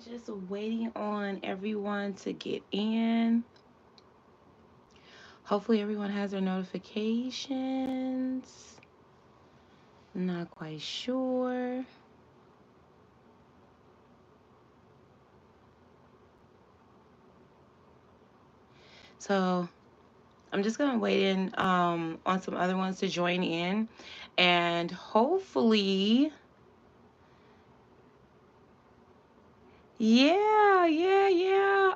Just waiting on everyone to get in. Hopefully, everyone has their notifications. Not quite sure. So, I'm just going to wait in on some other ones to join in. And hopefully, yeah.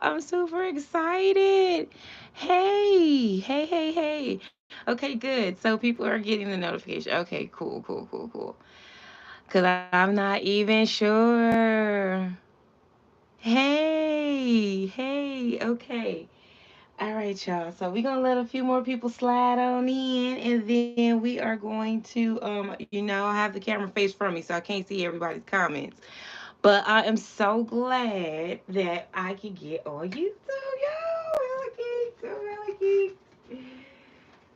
I'm super excited. Hey. Okay, good. So people are getting the notification. Okay, cool. Because I'm not even sure. Okay. All right, y'all. So we're gonna let a few more people slide on in, and then we are going to, I have the camera face from me, so I can't see everybody's comments. But I am so glad that I can get on YouTube, yo. Really geek.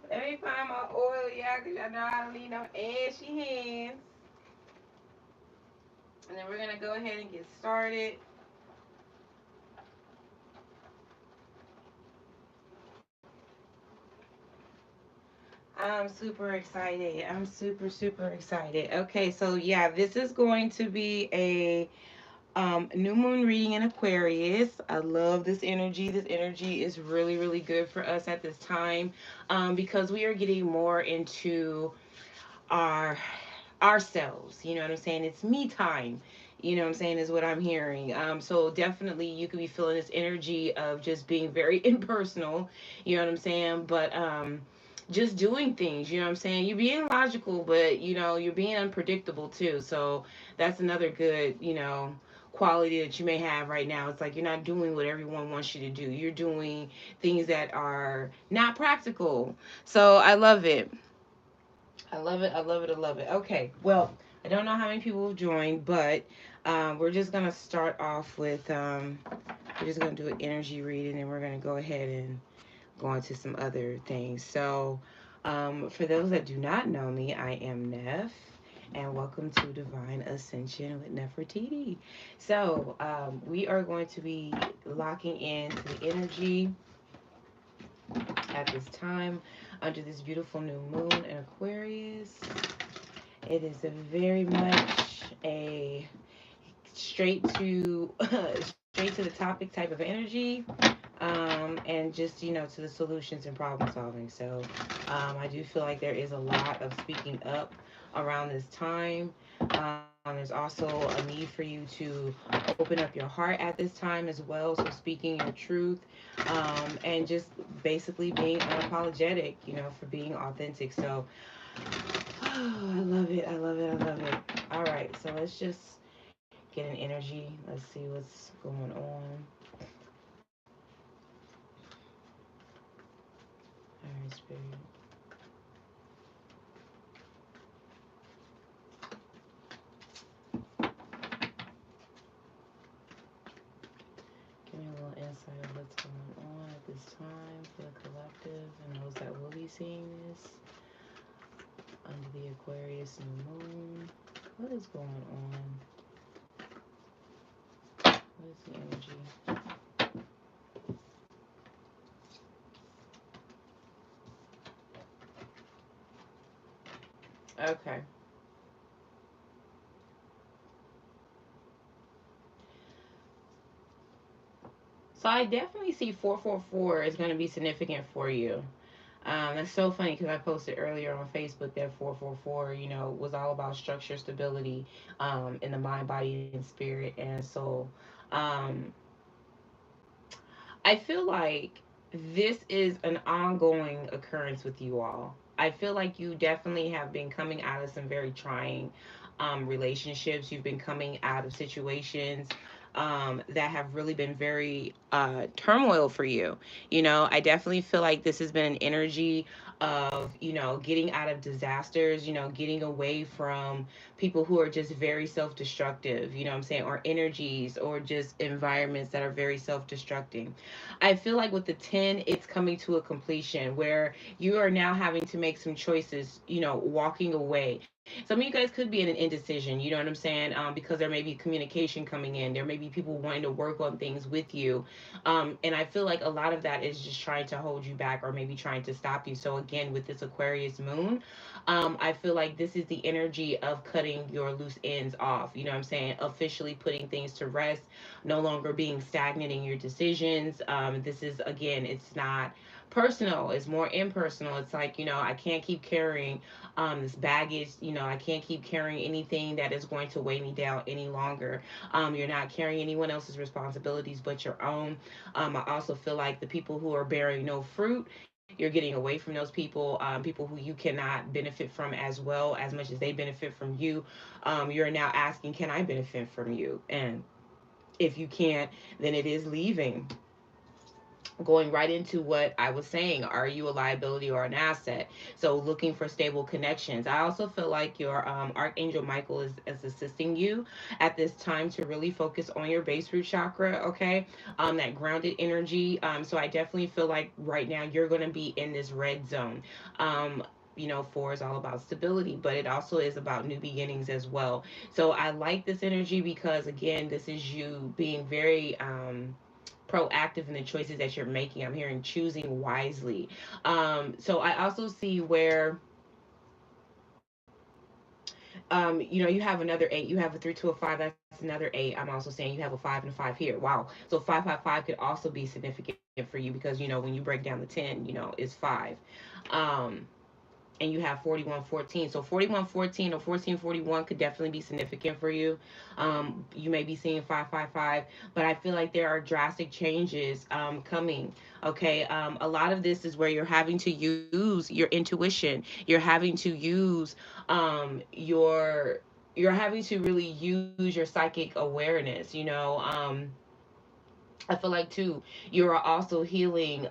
Let me find my oil, y'all, because y'all know I don't need no ashy hands. And then we're gonna go ahead and get started. I'm super excited. I'm super excited. Okay, so yeah, this is going to be a new moon reading in Aquarius. I love this energy. This energy is really good for us at this time, because we are getting more into our ourselves. You know what I'm saying? It's me time. You know what I'm saying, is what I'm hearing. So definitely you could be feeling this energy of just being very impersonal. You know what I'm saying? But just doing things, you know what I'm saying? You're being logical, but you're being unpredictable too. So that's another good, quality that you may have right now. It's like you're not doing what everyone wants you to do. You're doing things that are not practical. So I love it. I love it. Okay, well, I don't know how many people have joined, but we're just gonna start off with we're just gonna do an energy reading, and we're gonna go ahead and go on to some other things. So, for those that do not know me, I am Neff, and welcome to Divine Ascension with Nefertiti. So, we are going to be locking into the energy at this time under this beautiful new moon in Aquarius. It is a very much a straight to straight to the topic type of energy, and just to the solutions and problem solving. So I do feel like there is a lot of speaking up around this time. There's also a need for you to open up your heart at this time as well. So speaking your truth, and just basically being unapologetic, for being authentic. So I love it. I love it. All right, so let's just get an energy. Let's see what's going on. All right, Spirit. Give me a little insight of what's going on at this time for the collective and those that will be seeing this under the Aquarius new moon. What is going on? What is the energy? Okay. So I definitely see 444 is going to be significant for you. That's so funny because I posted earlier on Facebook that 444, was all about structure, stability, in the mind, body, and spirit and soul. Um, I feel like this is an ongoing occurrence with you all. I feel like you definitely have been coming out of some very trying relationships. You've been coming out of situations that have really been very turmoil for you. You know, I definitely feel like this has been an energy of, you know, getting out of disasters, you know, getting away from people who are just very self-destructive, you know what I'm saying, or energies or just environments that are very self-destructing. I feel like with the 10, it's coming to a completion where you are now having to make some choices, you know, walking away. Some of you guys could be in an indecision, you know what I'm saying? Because there may be communication coming in. There may be people wanting to work on things with you. And I feel like a lot of that is just trying to hold you back or maybe trying to stop you. So, again, with this Aquarius moon, I feel like this is the energy of cutting your loose ends off. You know what I'm saying? Officially putting things to rest, no longer being stagnant in your decisions. This is, again, it's not personal, it's more impersonal. It's like, you know, I can't keep carrying this baggage. You know, I can't keep carrying anything that is going to weigh me down any longer. You're not carrying anyone else's responsibilities but your own. I also feel like the people who are bearing no fruit, you're getting away from those people, people who you cannot benefit from as well as much as they benefit from you. You're now asking, can I benefit from you? And if you can't, then it is leaving. Going right into what I was saying, are you a liability or an asset? So looking for stable connections. I also feel like your Archangel Michael is assisting you at this time to really focus on your base root chakra, okay? That grounded energy. So I definitely feel like right now you're going to be in this red zone. You know, 4 is all about stability, but it also is about new beginnings as well. So I like this energy because, again, this is you being very proactive in the choices that you're making. I'm hearing choosing wisely. So I also see where you know, you have another 8. You have a 3 to a 5. That's another 8. I'm also saying you have a 5 and a 5 here. Wow. So 555 could also be significant for you because, you know, when you break down the 10, you know, it's 5. Um, and you have 4114. So 4114 or 1441 could definitely be significant for you. You may be seeing 555, but I feel like there are drastic changes coming. Okay. A lot of this is where you're having to use your intuition. You're having to use you're having to really use your psychic awareness, you know. I feel like too you are also healing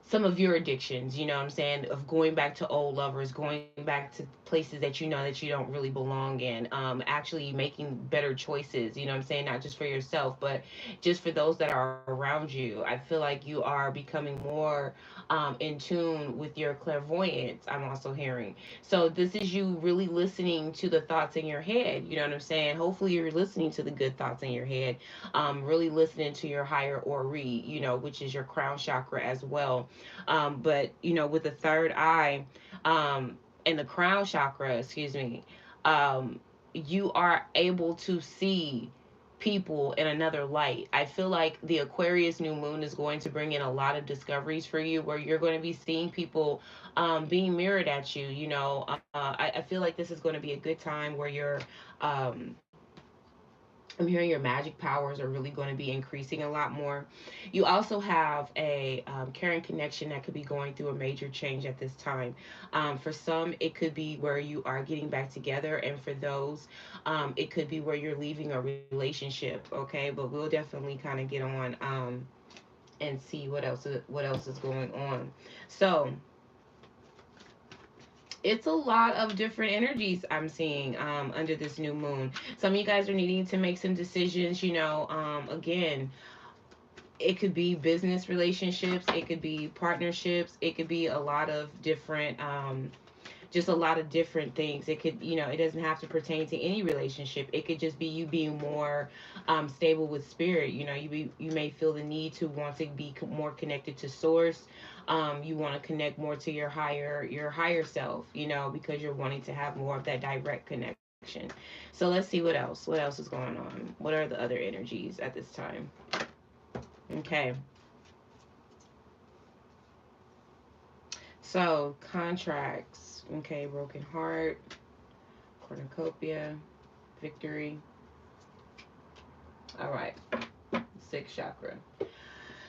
some of your addictions, you know what I'm saying, of going back to old lovers, going back to places that you know that you don't really belong in, actually making better choices, you know what I'm saying, not just for yourself, but just for those that are around you. I feel like you are becoming more in tune with your clairvoyance, I'm also hearing. So this is you really listening to the thoughts in your head, you know what I'm saying. Hopefully you're listening to the good thoughts in your head, really listening to your higher Ori, you know, which is your crown chakra as well. But you know, with the third eye, and the crown chakra, excuse me, you are able to see people in another light. I feel like the Aquarius new moon is going to bring in a lot of discoveries for you where you're going to be seeing people being mirrored at you. You know, I feel like this is going to be a good time where you're um, I'm hearing your magic powers are really going to be increasing a lot more. You also have a caring connection that could be going through a major change at this time. For some, it could be where you are getting back together, and for those, it could be where you're leaving a relationship. Okay, but we'll definitely kind of get on and see what else is going on. So it's a lot of different energies I'm seeing under this new moon. Some of you guys are needing to make some decisions. You know, again, it could be business relationships, it could be partnerships, it could be a lot of different just a lot of different things. It could, you know, it doesn't have to pertain to any relationship. It could just be you being more stable with spirit. You know, you may feel the need to want to be more connected to source. You want to connect more to your higher self. You know, because you're wanting to have more of that direct connection. So let's see what else. What else is going on? What are the other energies at this time? Okay. So contracts. Okay, broken heart, cornucopia, victory. All right, sixth chakra.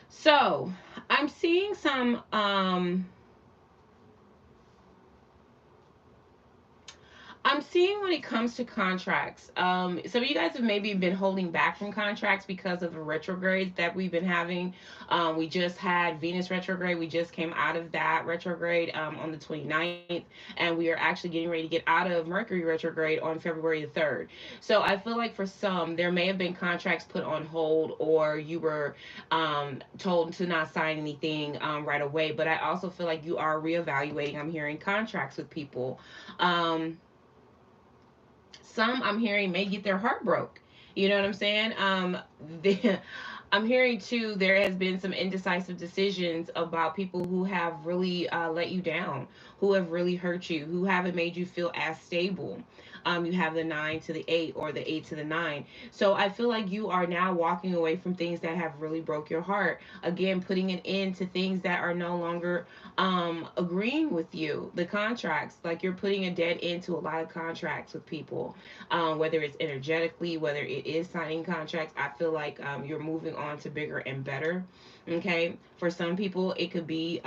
So I'm seeing seeing when it comes to contracts, some of you guys have maybe been holding back from contracts because of the retrogrades that we've been having. We just had Venus retrograde. We just came out of that retrograde on the 29th, and we are actually getting ready to get out of Mercury retrograde on February the 3rd. So I feel like for some, there may have been contracts put on hold, or you were told to not sign anything right away. But I also feel like you are reevaluating. I'm hearing contracts with people. Um, some I'm hearing may get their heart broke. You know what I'm saying? The, I'm hearing too there has been some indecisive decisions about people who have really let you down, who have really hurt you, who haven't made you feel as stable. You have the 9 to the 8 or the 8 to the 9. So I feel like you are now walking away from things that have really broke your heart. Again, putting an end to things that are no longer agreeing with you. The contracts, like you're putting a dead end to a lot of contracts with people, whether it's energetically, whether it is signing contracts. I feel like you're moving on to bigger and better. Okay, for some people, it could be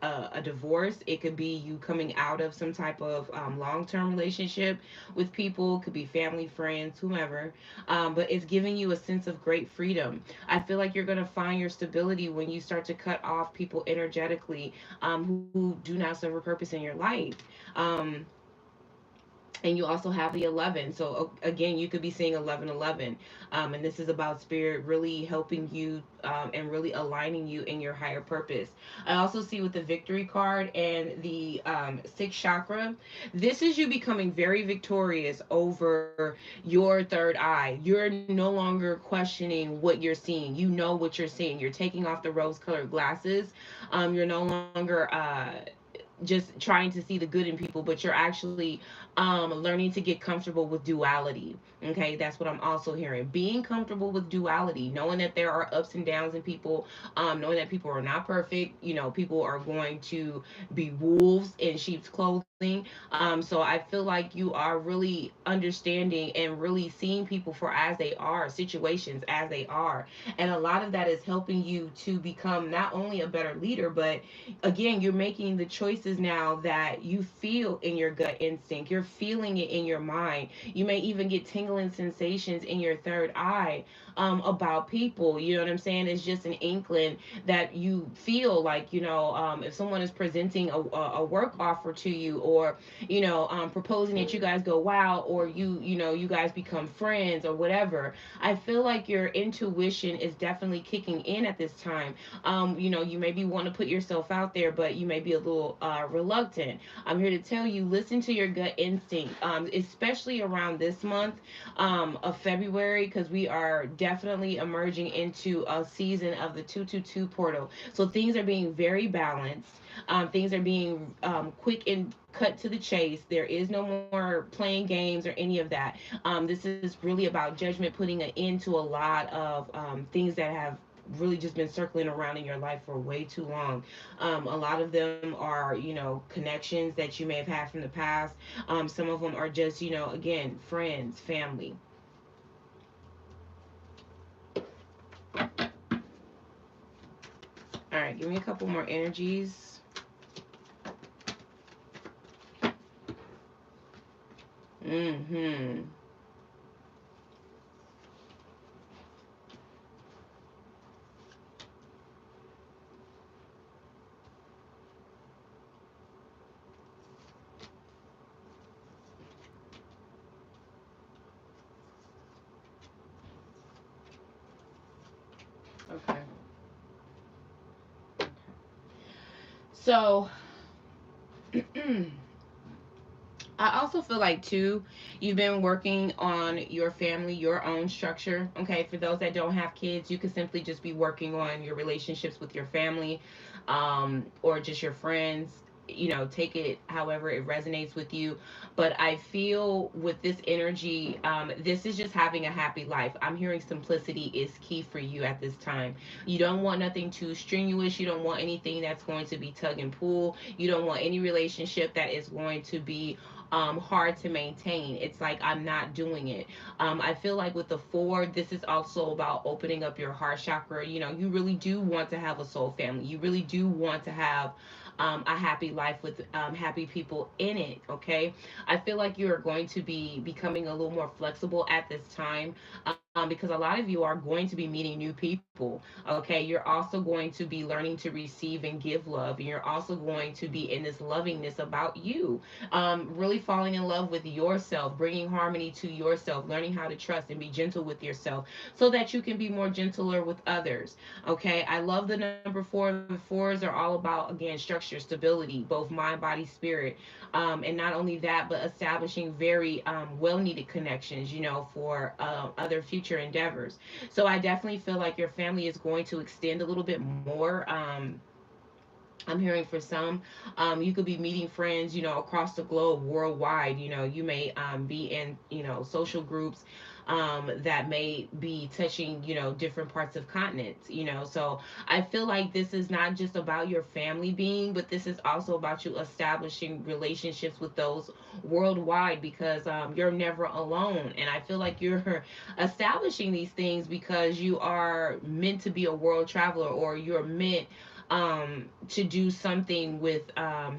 a divorce. It could be you coming out of some type of long-term relationship with people. Could be family, friends, whomever. But it's giving you a sense of great freedom. I feel like you're going to find your stability when you start to cut off people energetically who do not serve a purpose in your life. Um, and you also have the 11, so again you could be seeing 1111, and this is about spirit really helping you and really aligning you in your higher purpose. I also see with the victory card and the sixth chakra, this is you becoming very victorious over your third eye. You're no longer questioning what you're seeing. You know what you're seeing. You're taking off the rose colored glasses. You're no longer just trying to see the good in people, but you're actually learning to get comfortable with duality. Okay, that's what I'm also hearing. Being comfortable with duality, knowing that there are ups and downs in people, knowing that people are not perfect. You know, people are going to be wolves in sheep's clothing. So I feel like you are really understanding and really seeing people for as they are, situations as they are. And a lot of that is helping you to become not only a better leader, but again, you're making the choices now that you feel in your gut instinct. You're feeling it in your mind. You may even get tingling sensations in your third eye about people. You know what I'm saying? It's just an inkling that you feel like, if someone is presenting a work offer to you, or, proposing that you guys go wow, or you guys become friends or whatever. I feel like your intuition is definitely kicking in at this time. You maybe want to put yourself out there, but you may be a little reluctant. I'm here to tell you, listen to your gut instinct, especially around this month of February, because we are definitely emerging into a season of the 222 portal. So things are being very balanced. Things are being quick and cut to the chase. There is no more playing games or any of that. This is really about judgment, putting an end to a lot of things that have really just been circling around in your life for way too long. A lot of them are, connections that you may have had from the past. Some of them are just, again, friends, family. All right, give me a couple more energies. Mm-hmm. Okay. So I also feel like too, you've been working on your family, your own structure. Okay, for those that don't have kids, you could simply just be working on your relationships with your family, or just your friends. Take it however it resonates with you. But I feel with this energy, this is just having a happy life. I'm hearing simplicity is key for you at this time. You don't want nothing too strenuous. You don't want anything that's going to be tug and pull. You don't want any relationship that is going to be hard to maintain. It's like I'm not doing it. I feel like with the four, this is also about opening up your heart chakra. You really do want to have a soul family. You really do want to have a happy life with happy people in it. Okay, I feel like you are going to be becoming a little more flexible at this time, because a lot of you are going to be meeting new people. Okay, you're also going to be learning to receive and give love, and you're also going to be in this lovingness about you, really falling in love with yourself, bringing harmony to yourself, learning how to trust and be gentle with yourself so that you can be more gentler with others. Okay, I love the number four. The fours are all about, again, structure, stability, both mind, body, spirit. And not only that, but establishing very well needed connections, for other future endeavors. So I definitely feel like your family is going to extend a little bit more. I'm hearing for some, you could be meeting friends, across the globe, worldwide. You may be in, social groups that may be touching, different parts of continents. So I feel like this is not just about your family being, but this is also about you establishing relationships with those worldwide, because you're never alone. And I feel like you're establishing these things because you are meant to be a world traveler, or you're meant to do something with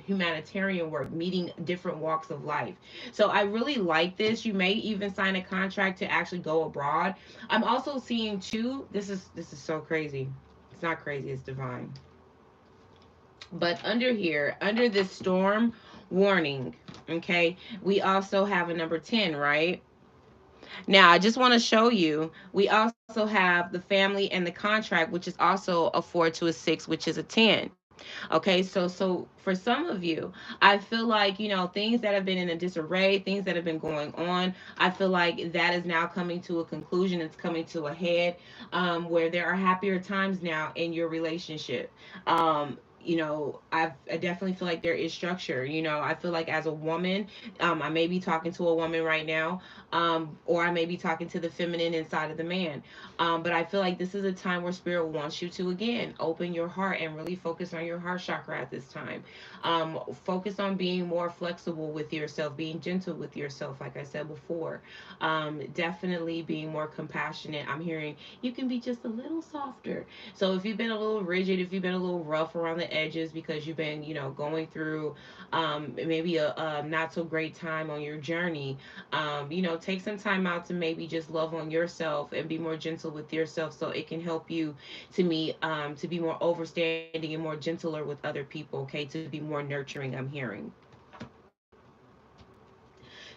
humanitarian work, meeting different walks of life. So I really like this. You may even sign a contract to actually go abroad. I'm also seeing too. This is so crazy. It's not crazy. It's divine. But under here, under this storm warning, okay, we also have a number 10, right? Now, I just want to show you, we also have the family and the contract, which is also a 4 to a 6, which is a 10. Okay, so for some of you, I feel like, things that have been in a disarray, things that have been going on, I feel like that is now coming to a conclusion. It's coming to a head, where there are happier times now in your relationship. I definitely feel like there is structure. I feel like as a woman, I may be talking to a woman right now, or I may be talking to the feminine inside of the man. But I feel like this is a time where spirit wants you to, again, open your heart and really focus on your heart chakra at this time. Focus on being more flexible with yourself, being gentle with yourself, like I said before. Definitely being more compassionate. I'm hearing you can be just a little softer. So if you've been a little rigid, if you've been a little rough around the edges because you've been, going through maybe a not so great time on your journey, take some time out to maybe just love on yourself and be more gentle with yourself, so it can help you to be more overstanding and more gentler with other people. Okay, to be more nurturing. I'm hearing.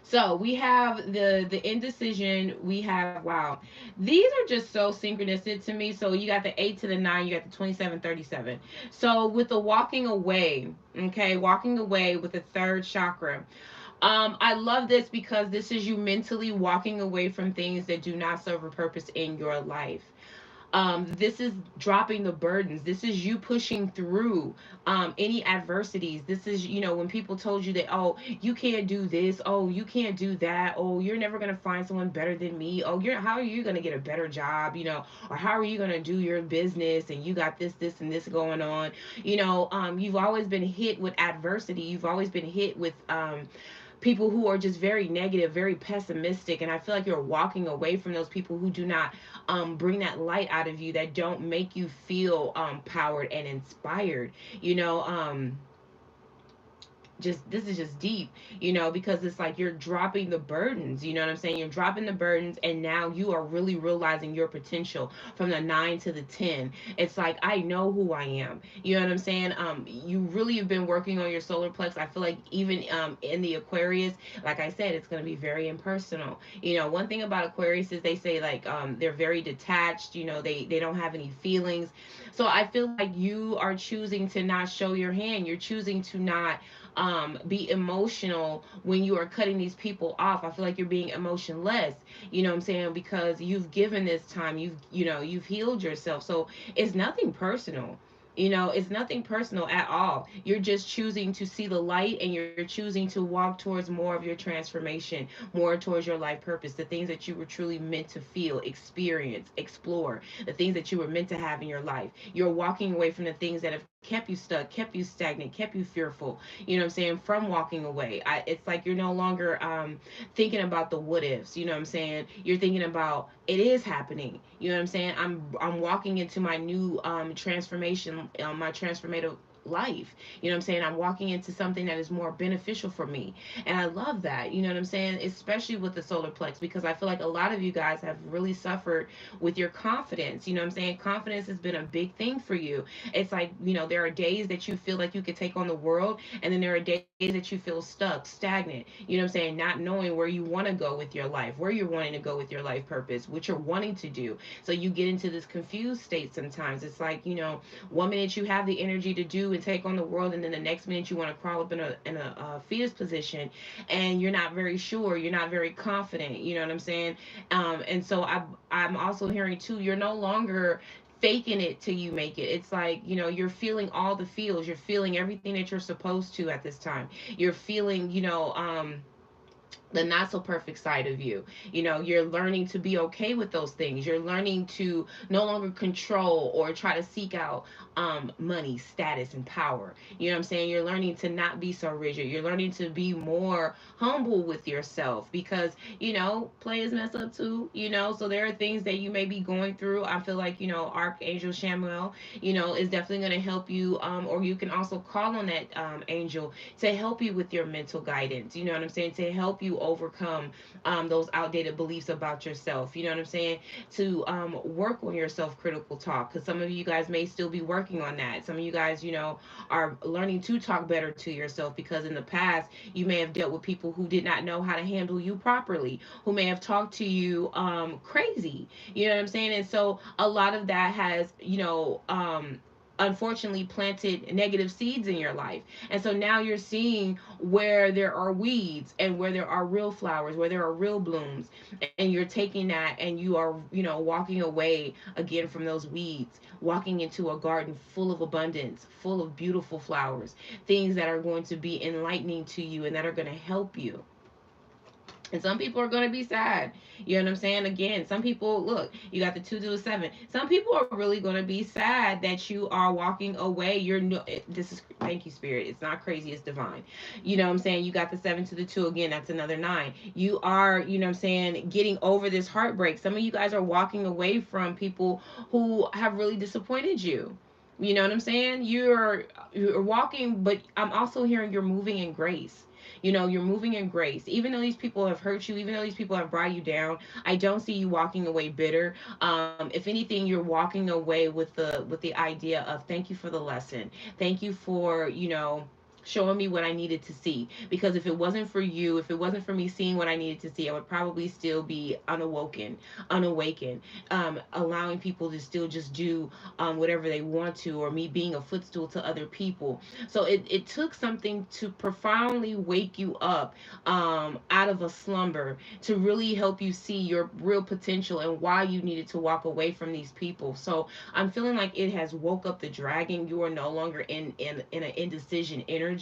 So we have the indecision. We have, wow, these are just so synchronistic to me. So you got the 8 to the 9, you got the 27, 37. So with the walking away, okay, walking away with the third chakra. I love this because this is you mentally walking away from things that do not serve a purpose in your life. This is dropping the burdens. This is you pushing through any adversities. This is, when people told you that, oh, you can't do this, oh, you can't do that, oh, you're never gonna find someone better than me, oh, how are you gonna get a better job, or how are you gonna do your business, and you got this and this going on. You've always been hit with adversity. You've always been hit with people who are just very negative, very pessimistic, and I feel like you're walking away from those people who do not bring that light out of you, that don't make you feel powered and inspired. You know, just this is just deep, because it's like you're dropping the burdens. You know what I'm saying? You're dropping the burdens, and now you are really realizing your potential from the 9 to the 10. It's like, I know who I am. You know what I'm saying? You really have been working on your solar plex. I feel like even in the Aquarius, like I said, it's going to be very impersonal. One thing about Aquarius is they say, like, they're very detached. They don't have any feelings. So I feel like you are choosing to not show your hand. You're choosing to not be emotional when you are cutting these people off. I feel like you're being emotionless. You know what I'm saying? Because you've given this time. You've healed yourself. So it's nothing personal. It's nothing personal at all. You're just choosing to see the light, and you're choosing to walk towards more of your transformation, more towards your life purpose, the things that you were truly meant to feel, experience, explore, the things that you were meant to have in your life. You're walking away from the things that have kept you stuck, kept you stagnant, kept you fearful, what I'm saying, from walking away. It's like you're no longer thinking about the what ifs. You know what I'm saying? You're thinking about, it is happening. You know what I'm saying? I'm walking into my new transformation, my transformative life. You know what I'm saying? I'm walking into something that is more beneficial for me. And I love that. You know what I'm saying? Especially with the solar plex, because I feel like a lot of you guys have really suffered with your confidence. You know what I'm saying? Confidence has been a big thing for you. It's like, there are days that you feel like you could take on the world, and then there are days that you feel stuck, stagnant. You know what I'm saying? Not knowing where you want to go with your life, where you're wanting to go with your life purpose, what you're wanting to do. So you get into this confused state sometimes. It's like, one minute you have the energy to do and take on the world, and then the next minute you want to crawl up in a fetus position, and you're not very sure, you're not very confident. You know what I'm saying? And so I'm also hearing too, you're no longer faking it till you make it. It's like, you're feeling all the feels, you're feeling everything that you're supposed to at this time. You're feeling, the not so perfect side of you. You're learning to be okay with those things. You're learning to no longer control or try to seek out money, status, and power. You know what I'm saying? You're learning to not be so rigid. You're learning to be more humble with yourself, because players mess up too. So there are things that you may be going through. I feel like Archangel Shamuel, is definitely going to help you, or you can also call on that angel to help you with your mental guidance. You know what I'm saying? To help you overcome those outdated beliefs about yourself. You know what I'm saying? To work on your self critical talk, because some of you guys may still be working on that. Some of you guys, are learning to talk better to yourself, because in the past, you may have dealt with people who did not know how to handle you properly, who may have talked to you crazy. You know what I'm saying? And so a lot of that has, unfortunately planted negative seeds in your life. And so now you're seeing where there are weeds and where there are real flowers, where there are real blooms. And you're taking that and you are, walking away again from those weeds, walking into a garden full of abundance, full of beautiful flowers, things that are going to be enlightening to you and that are going to help you. And some people are going to be sad. You know what I'm saying? Again, some people, look, you got the 2 to the 7. Some people are really going to be sad that you are walking away. You're no, this is, thank you, Spirit. It's not crazy, it's divine. You know what I'm saying? You got the 7 to the 2. Again, that's another 9. You are, you know what I'm saying, getting over this heartbreak. Some of you guys are walking away from people who have really disappointed you. You know what I'm saying? You're walking, but I'm also hearing you're moving in grace. You're moving in grace. Even though these people have hurt you, even though these people have brought you down, I don't see you walking away bitter. If anything, you're walking away with the idea of thank you for the lesson. Thank you for, showing me what I needed to see. Because if it wasn't for you, if it wasn't for me seeing what I needed to see, I would probably still be unawakened, allowing people to still just do whatever they want to, or me being a footstool to other people. So it took something to profoundly wake you up out of a slumber to really help you see your real potential and why you needed to walk away from these people. So I'm feeling like it has woke up the dragon. You are no longer in an indecision energy.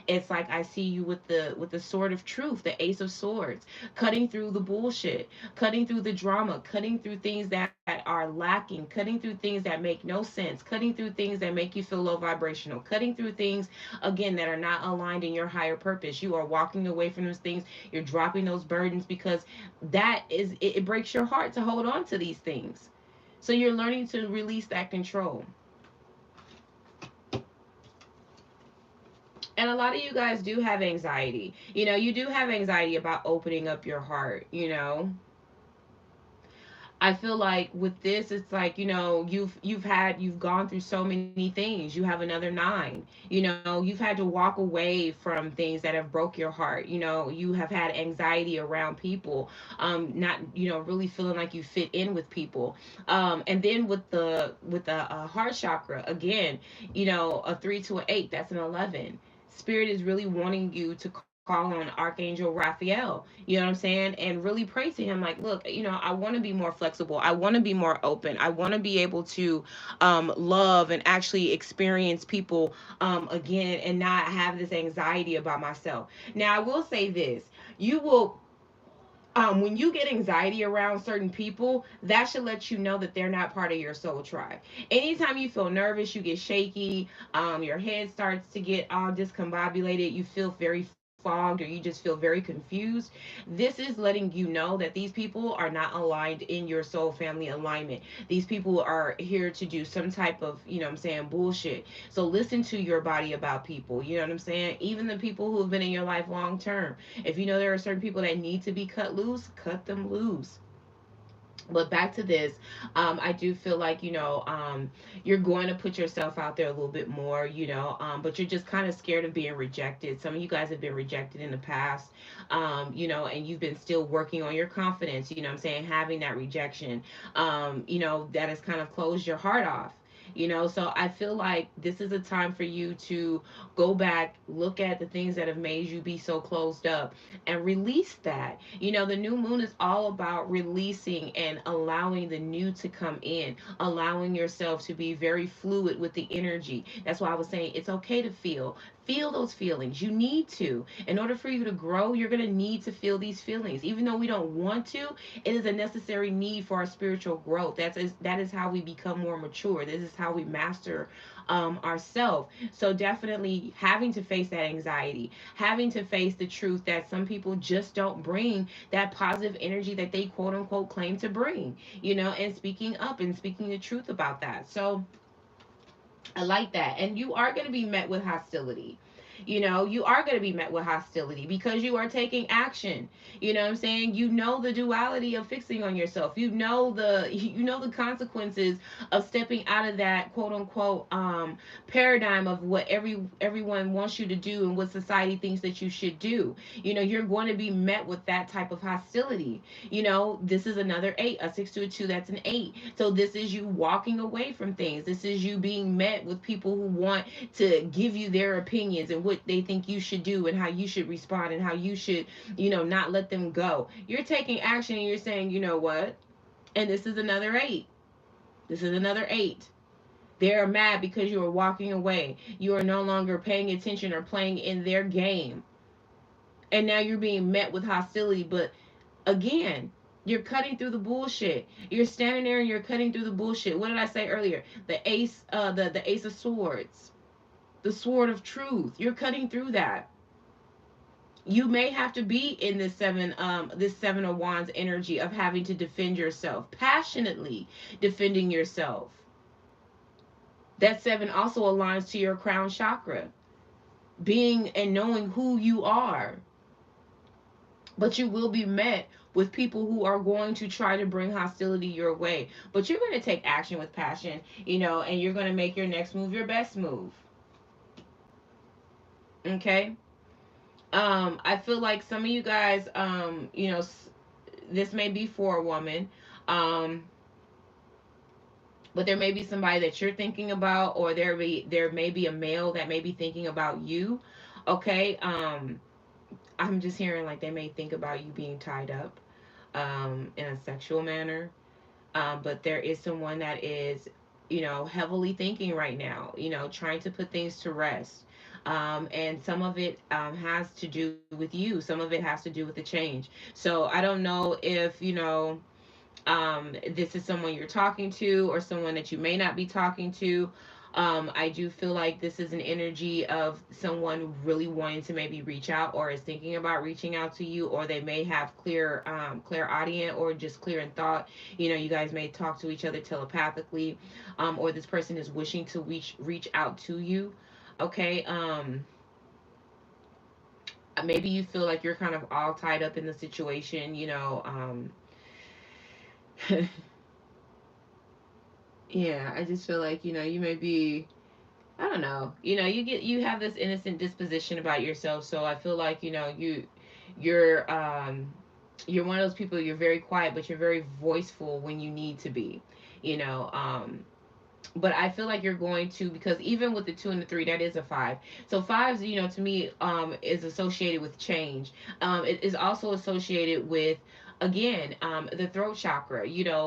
It's like I see you with the sword of truth, the ace of swords, cutting through the bullshit, cutting through the drama, cutting through things that are lacking, cutting through things that make no sense, cutting through things that make you feel low vibrational, cutting through things again that are not aligned in your higher purpose. You are walking away from those things. You're dropping those burdens, because that is it breaks your heart to hold on to these things. So you're learning to release that control. And a lot of you guys do have anxiety. You do have anxiety about opening up your heart. I feel like with this, it's like, you've gone through so many things. You have another 9. You've had to walk away from things that have broke your heart. You have had anxiety around people, not really feeling like you fit in with people. And then with the heart chakra, again, a 3 to an 8, that's an 11. Spirit is really wanting you to call on Archangel Raphael, you know what I'm saying, and really pray to him like, look, I want to be more flexible. I want to be more open. I want to be able to love and actually experience people again, and not have this anxiety about myself. Now, I will say this. You will when you get anxiety around certain people, that should let you know that they're not part of your soul tribe. Anytime you feel nervous, you get shaky, your head starts to get all discombobulated, you feel very fogged or you just feel very confused, this is letting you know that these people are not aligned in your soul family alignment. These people are here to do some type of, you know what I'm saying, bullshit. So listen to your body about people. You know what I'm saying? Even the people who have been in your life long term. If you know there are certain people that need to be cut loose, cut them loose. But back to this, I do feel like, you're going to put yourself out there a little bit more, but you're just kind of scared of being rejected. Some of you guys have been rejected in the past, and you've been still working on your confidence, you know what I'm saying, having that rejection, that has kind of closed your heart off. So I feel like this is a time for you to go back, look at the things that have made you be so closed up, and release that. The new moon is all about releasing and allowing the new to come in, allowing yourself to be very fluid with the energy. That's why I was saying it's okay to feel. Feel those feelings. You need to. In order for you to grow, you're going to need to feel these feelings. Even though we don't want to, it is a necessary need for our spiritual growth. That is how we become more mature. This is how we master ourselves. So definitely having to face that anxiety, having to face the truth that some people just don't bring that positive energy that they quote unquote claim to bring, and speaking up and speaking the truth about that. So I like that. And you are going to be met with hostility. You are going to be met with hostility because you are taking action. You know what I'm saying? You know the duality of fixing on yourself. You know the consequences of stepping out of that quote unquote paradigm of what everyone wants you to do and what society thinks that you should do. You're going to be met with that type of hostility. This is another 8, a 6 to a 2, that's an 8. So this is you walking away from things. This is you being met with people who want to give you their opinions and what they think you should do and how you should respond and how you should, not let them go. You're taking action and you're saying, you know what? And this is another 8. This is another 8. They're mad because you are walking away. You are no longer paying attention or playing in their game. And now you're being met with hostility. But again, you're cutting through the bullshit. You're standing there and you're cutting through the bullshit. What did I say earlier? The ace, the ace of swords, the sword of truth. You're cutting through that. You may have to be in this 7 of wands energy of having to defend yourself, passionately defending yourself. That 7 also aligns to your crown chakra, being and knowing who you are. But you will be met with people who are going to try to bring hostility your way. But you're going to take action with passion, and you're going to make your next move your best move. Okay? I feel like some of you guys, this may be for a woman, um, but there may be somebody that you're thinking about, or there may be a male that may be thinking about you. Okay? I'm just hearing like they may think about you being tied up in a sexual manner. But there is someone that is, heavily thinking right now, trying to put things to rest. And some of it has to do with you. Some of it has to do with the change. So I don't know if, this is someone you're talking to or someone that you may not be talking to. I do feel like this is an energy of someone really wanting to maybe reach out or is thinking about reaching out to you, or they may have clear audience or just clear in thought. You guys may talk to each other telepathically, or this person is wishing to reach out to you. Okay. Maybe you feel like you're kind of all tied up in the situation. Yeah, I just feel like, you may be, I don't know, you have this innocent disposition about yourself. So I feel like, you're you're one of those people, you're very quiet, but you're very voiceful when you need to be, you know. But I feel like you're going to, because even with the 2 and the 3, that is a 5. So fives, to me, is associated with change. It is also associated with, again, the throat chakra.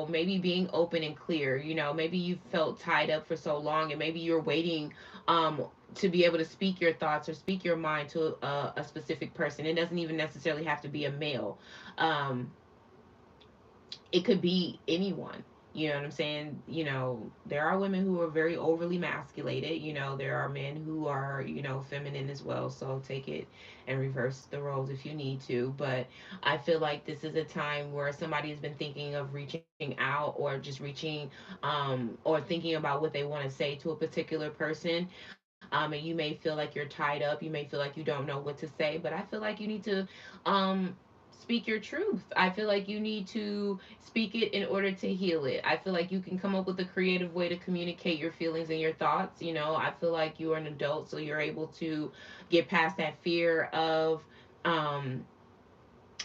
Maybe being open and clear. Maybe you felt tied up for so long, and maybe you're waiting to be able to speak your thoughts or speak your mind to a specific person. It doesn't even necessarily have to be a male. It could be anyone. You know what I'm saying? There are women who are very overly masculated. There are men who are, feminine as well. So take it and reverse the roles if you need to. But I feel like this is a time where somebody has been thinking of reaching out, or just reaching, or thinking about what they want to say to a particular person. And you may feel like you're tied up. You may feel like you don't know what to say. But I feel like you need to um, speak your truth. I feel like you need to speak it in order to heal it. I feel like you can come up with a creative way to communicate your feelings and your thoughts. I feel like you are an adult, so you're able to get past that fear of um,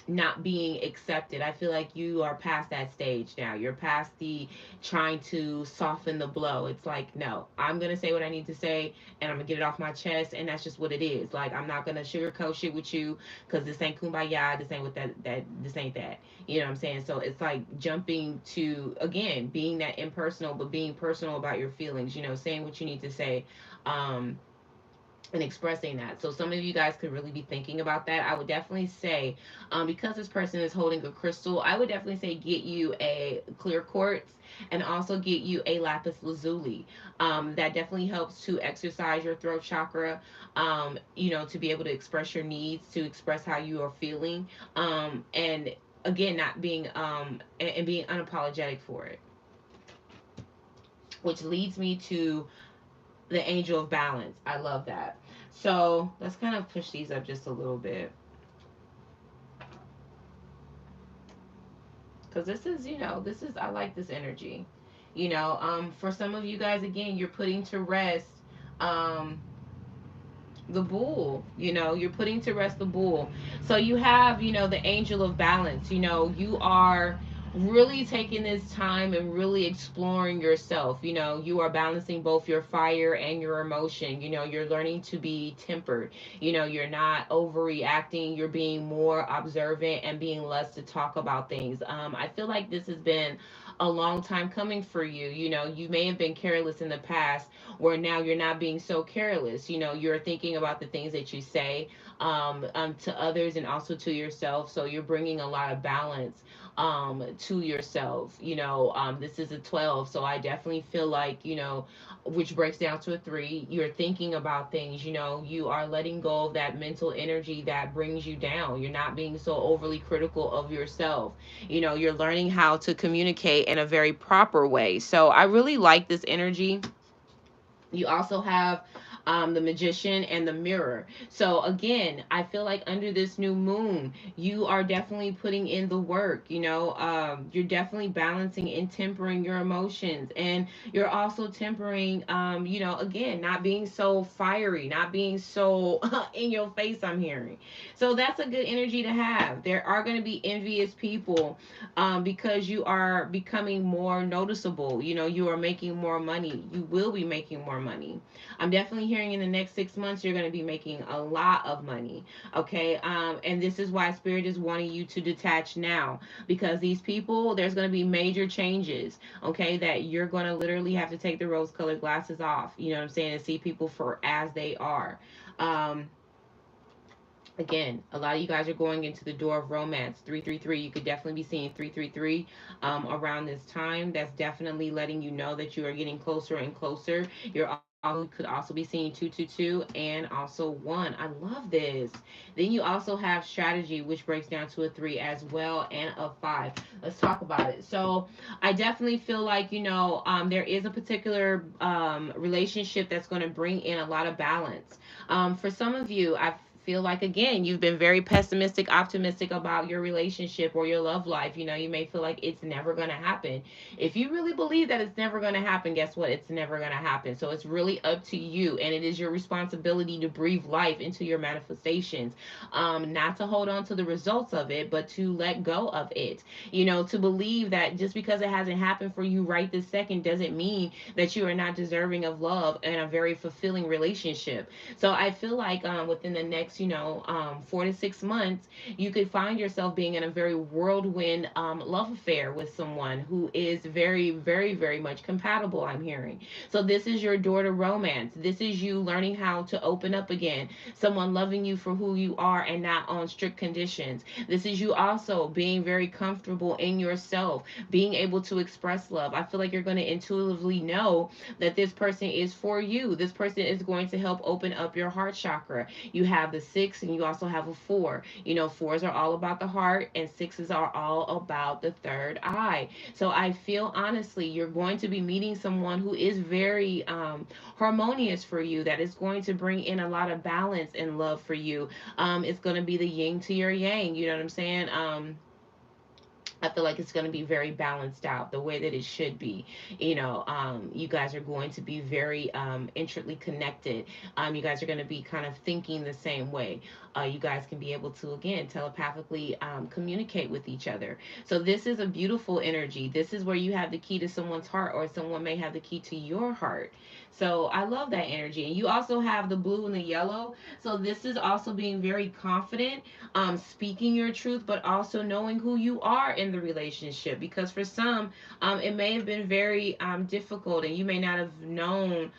not being accepted. I feel like you are past that stage now. You're past the trying to soften the blow. It's like, no, I'm going to say what I need to say and I'm going to get it off my chest. And that's just what it is. Like, I'm not going to sugarcoat shit with you because this ain't kumbaya. This ain't what this ain't that. You know what I'm saying? So it's like jumping to, again, being that impersonal, but being personal about your feelings, saying what you need to say. And expressing that. So some of you guys could really be thinking about that. I would definitely say, because this person is holding a crystal, I would definitely say get you a clear quartz and also get you a lapis lazuli. That definitely helps to exercise your throat chakra, to be able to express your needs, to express how you are feeling, and again, not being and being unapologetic for it, which leads me to the angel of balance. I love that. So let's kind of push these up just a little bit. Because I like this energy. For some of you guys, again, you're putting to rest um, the bull. You're putting to rest the bull. So you have, the angel of balance. You are really taking this time and really exploring yourself. You are balancing both your fire and your emotion. You're learning to be tempered. You're not overreacting. You're being more observant and being less to talk about things. I feel like this has been a long time coming for you. You may have been careless in the past, where now you're not being so careless. You're thinking about the things that you say, to others and also to yourself. So you're bringing a lot of balance to yourself. This is a 12, so I definitely feel like, which breaks down to a 3, you're thinking about things. You are letting go of that mental energy that brings you down. You're not being so overly critical of yourself. You're learning how to communicate in a very proper way. So I really like this energy. You also have the magician and the mirror. So again, I feel like under this new moon, you are definitely putting in the work. You're definitely balancing and tempering your emotions, and you're also tempering, again, not being so fiery, not being so in your face. I'm hearing, so that's a good energy to have. There are going to be envious people, because you are becoming more noticeable. You are making more money. You will be making more money. I'm definitely hearing in the next 6 months you're going to be making a lot of money. Okay. And this is why Spirit is wanting you to detach now, because these people, there's going to be major changes. Okay. That you're going to literally have to take the rose colored glasses off. You know what I'm saying? And see people for as they are. Um, Again, a lot of you guys are going into the door of romance. 333, you could definitely be seeing 333 around this time. That's definitely letting you know that you are getting closer and closer. You're could also be seeing 222 and also 1. I love this. Then you also have strategy, which breaks down to a 3 as well, and a 5. Let's talk about it. So I definitely feel like, there is a particular relationship that's going to bring in a lot of balance. For some of you, I feel like, again, you've been very pessimistic, optimistic about your relationship or your love life. You may feel like it's never going to happen. If you really believe that it's never going to happen, guess what? It's never going to happen. So it's really up to you, and it is your responsibility to breathe life into your manifestations. Not to hold on to the results of it, but to let go of it. To believe that just because it hasn't happened for you right this second doesn't mean that you are not deserving of love and a very fulfilling relationship. So I feel like, within the next next, 4 to 6 months, you could find yourself being in a very whirlwind love affair with someone who is very, very, very much compatible, I'm hearing. So this is your door to romance. This is you learning how to open up again. Someone loving you for who you are and not on strict conditions. This is you also being very comfortable in yourself, being able to express love. I feel like you're going to intuitively know that this person is for you. This person is going to help open up your heart chakra. You have the 6 and you also have a 4. Fours are all about the heart and sixes are all about the third eye. So I feel honestly you're going to be meeting someone who is very harmonious for you, that is going to bring in a lot of balance and love for you. It's going to be the yin to your yang. You know what I'm saying? I feel like it's going to be very balanced out the way that it should be. You guys are going to be very intricately connected. You guys are going to be kind of thinking the same way. You guys can be able to, again, telepathically communicate with each other. So this is a beautiful energy. This is where you have the key to someone's heart, or someone may have the key to your heart. So I love that energy. And you also have the blue and the yellow. So this is also being very confident, speaking your truth, but also knowing who you are in the relationship. Because for some, it may have been very difficult, and you may not have known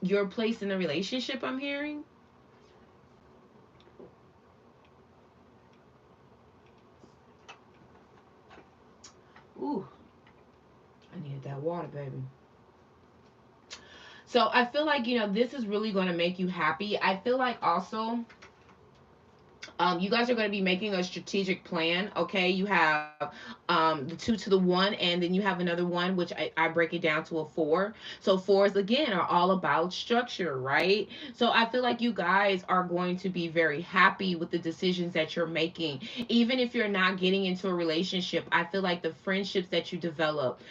your place in the relationship, I'm hearing. Ooh, I needed that water, baby. So I feel like, this is really going to make you happy. I feel like also you guys are going to be making a strategic plan. Okay, you have the 2 to the 1, and then you have another one, which I break it down to a 4. So fours again are all about structure, right? So I feel like you guys are going to be very happy with the decisions that you're making. Even if you're not getting into a relationship, I feel like the friendships that you develop,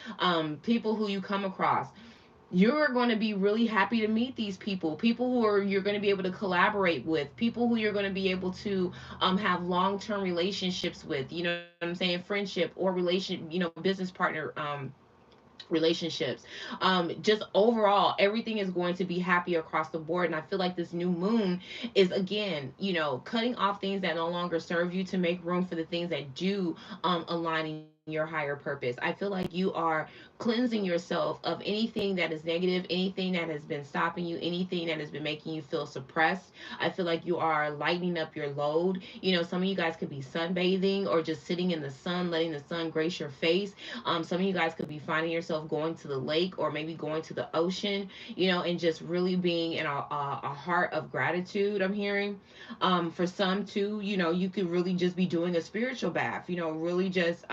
people who you come across, you're going to be really happy to meet these people who are you're going to be able to collaborate with, people who you're going to be able to have long-term relationships with, you know what I'm saying, friendship or business partner relationships. Just overall, everything is going to be happy across the board. And I feel like this new moon is, again, cutting off things that no longer serve you to make room for the things that do align in your higher purpose. I feel like you are cleansing yourself of anything that is negative, anything that has been stopping you, anything that has been making you feel suppressed. I feel like you are lightening up your load. Some of you guys could be sunbathing or just sitting in the sun, letting the sun grace your face. Some of you guys could be finding yourself going to the lake or maybe going to the ocean, and just really being in a heart of gratitude, I'm hearing. For some, too, you could really just be doing a spiritual bath, really just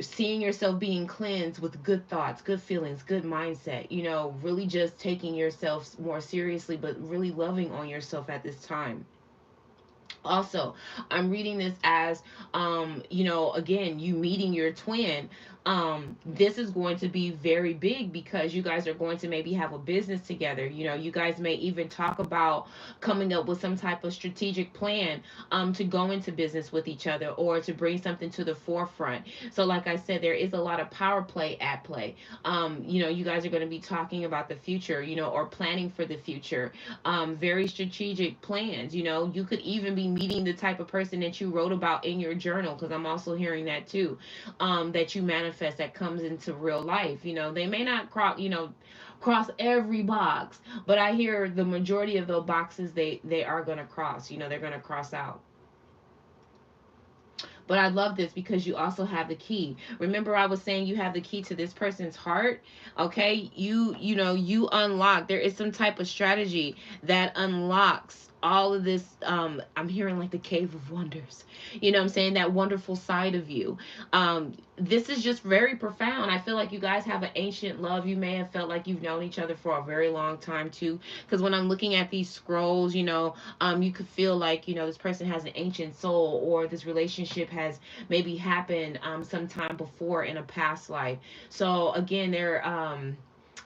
seeing yourself being cleansed with good thoughts, good feelings, good mindset, really just taking yourself more seriously, but really loving on yourself at this time. Also, I'm reading this as again, you meeting your twin. This is going to be very big because you guys are going to maybe have a business together. You guys may even talk about coming up with some type of strategic plan to go into business with each other or to bring something to the forefront. So like I said, there is a lot of power play at play. You guys are going to be talking about the future, or planning for the future. Very strategic plans. You could even be meeting the type of person that you wrote about in your journal, because I'm also hearing that too, that you manifest, that comes into real life. They may not cross every box, but I hear the majority of those boxes they are going to cross. They're going to cross out. But I love this because you also have the key. Remember, I was saying you have the key to this person's heart. Okay, you unlock. There is some type of strategy that unlocks all of this. I'm hearing like the cave of wonders. What I'm saying, that wonderful side of you. This is just very profound. I feel like you guys have an ancient love. You may have felt like you've known each other for a very long time too. Because when I'm looking at these scrolls, you could feel like this person has an ancient soul, or this relationship has maybe happened sometime before in a past life. So again,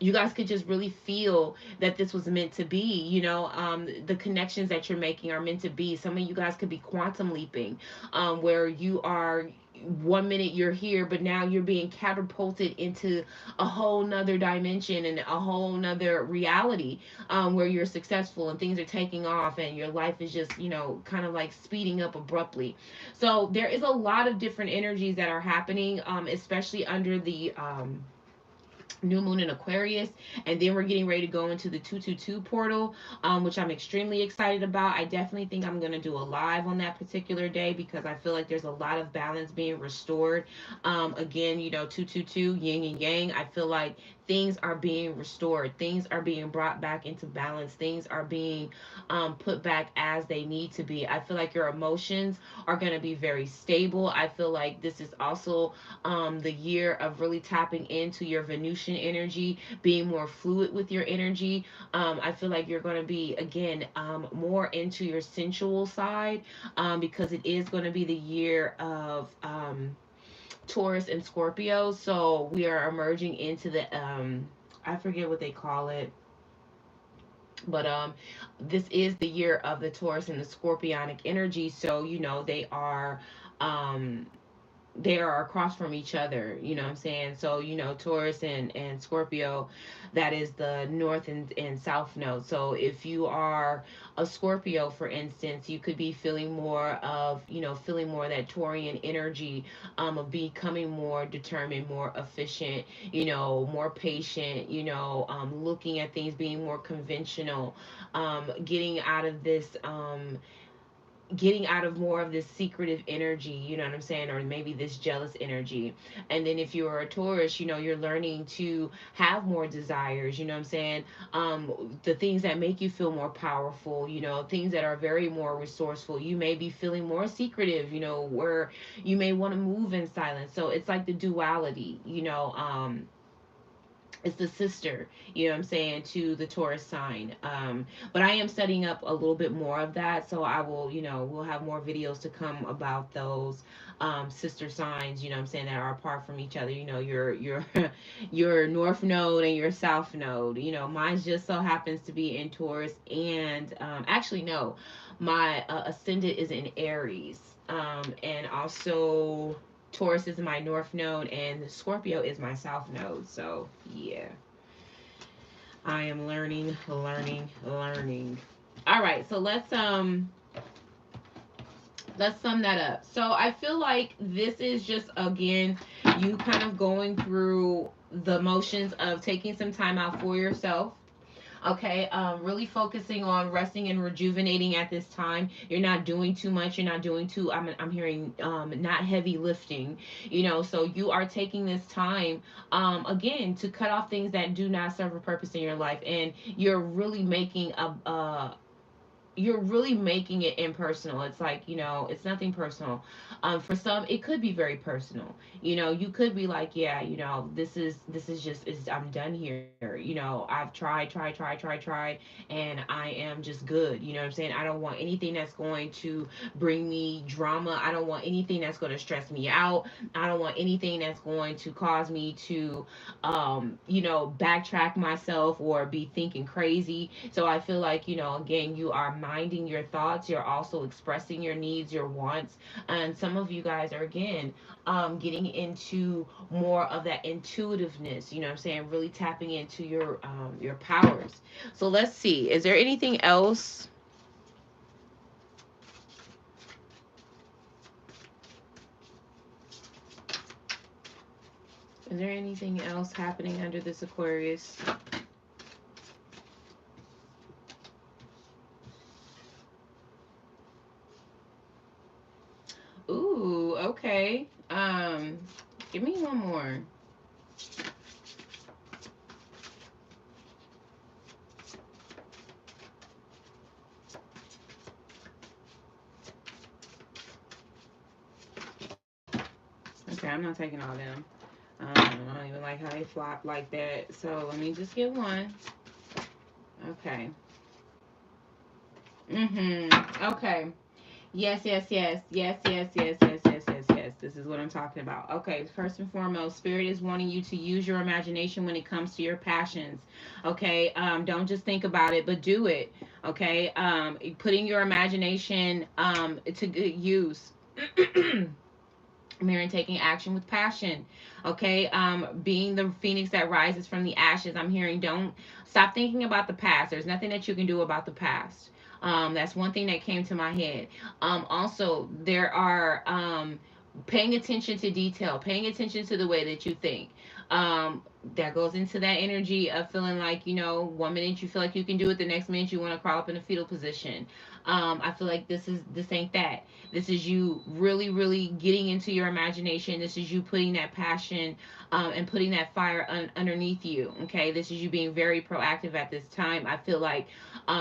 you guys could just really feel that this was meant to be. The connections that you're making are meant to be. Some of you guys could be quantum leaping, where you are one minute you're here, but now you're being catapulted into a whole nother dimension and a whole nother reality, where you're successful and things are taking off and your life is just, kind of like speeding up abruptly. So there is a lot of different energies that are happening, especially under the new moon in Aquarius, and then we're getting ready to go into the 222 portal, which I'm extremely excited about. I definitely think I'm going to do a live on that particular day because I feel like there's a lot of balance being restored. Again, 222 yin and yang. I feel like things are being restored, things are being brought back into balance, things are being put back as they need to be. I feel like your emotions are going to be very stable. I feel like this is also the year of really tapping into your Venusian energy, being more fluid with your energy. I feel like you're going to be, again, more into your sensual side, because it is going to be the year of Taurus and Scorpio. So we are emerging into the, I forget what they call it, but this is the year of the Taurus and the Scorpionic energy. So they are, um they are across from each other, you know what I'm saying? So, Taurus and Scorpio, that is the north and south node. So if you are a Scorpio, for instance, you could be feeling more of, feeling more that Taurian energy, of becoming more determined, more efficient, more patient, looking at things, being more conventional, getting out of this, getting out of more of this secretive energy, you know what I'm saying, or maybe this jealous energy. And then if you're a Taurus, you're learning to have more desires, you know what I'm saying, the things that make you feel more powerful, things that are very more resourceful. You may be feeling more secretive, where you may want to move in silence. So it's like the duality, it's the sister, what I'm saying, to the Taurus sign. But I am setting up a little bit more of that. So I will, we'll have more videos to come about those sister signs, what I'm saying, that are apart from each other. Your your north node and your south node. Mine just so happens to be in Taurus, and actually no, my ascendant is in Aries. And also Taurus is my north node and Scorpio is my south node. So, yeah. I am learning, learning, learning. All right, so let's sum that up. So, I feel like this is just, again, you kind of going through the motions of taking some time out for yourself. Okay, really focusing on resting and rejuvenating at this time. You're not doing too much, you're not doing too, I'm hearing, not heavy lifting, so you are taking this time, again, to cut off things that do not serve a purpose in your life, and you're really making it impersonal. It's like, it's nothing personal. For some, it could be very personal. You could be like, yeah, this is just, I'm done here. I've tried, and I am just good. You know what I'm saying? I don't want anything that's going to bring me drama. I don't want anything that's going to stress me out. I don't want anything that's going to cause me to, backtrack myself or be thinking crazy. So I feel like, again, you are minding your thoughts. You're also expressing your needs, your wants. And some of you guys are, again, getting into more of that intuitiveness, what I'm saying, really tapping into your powers. So let's see. Is there anything else? Is there anything else happening under this Aquarius? Ooh, okay. Give me one more. Okay, I'm not taking all them. I don't even like how they flop like that. So let me just get one. Okay. Okay. Yes, yes, yes, yes, yes, yes, yes, yes, yes, yes. This is what I'm talking about. Okay, first and foremost, Spirit is wanting you to use your imagination when it comes to your passions. Okay, don't just think about it, but do it. Okay, putting your imagination to good use. I'm hearing taking action with passion. Okay. Being the phoenix that rises from the ashes. I'm hearing don't stop thinking about the past. There's nothing that you can do about the past. That's one thing that came to my head. Also, there are paying attention to detail, paying attention to the way that you think. Um, that goes into that energy of feeling like, you know, one minute you feel like you can do it, the next minute you want to crawl up in a fetal position. I feel like this ain't that. This is you really, really getting into your imagination. This is you putting that passion and putting that fire underneath you. Okay, this is you being very proactive at this time. I feel like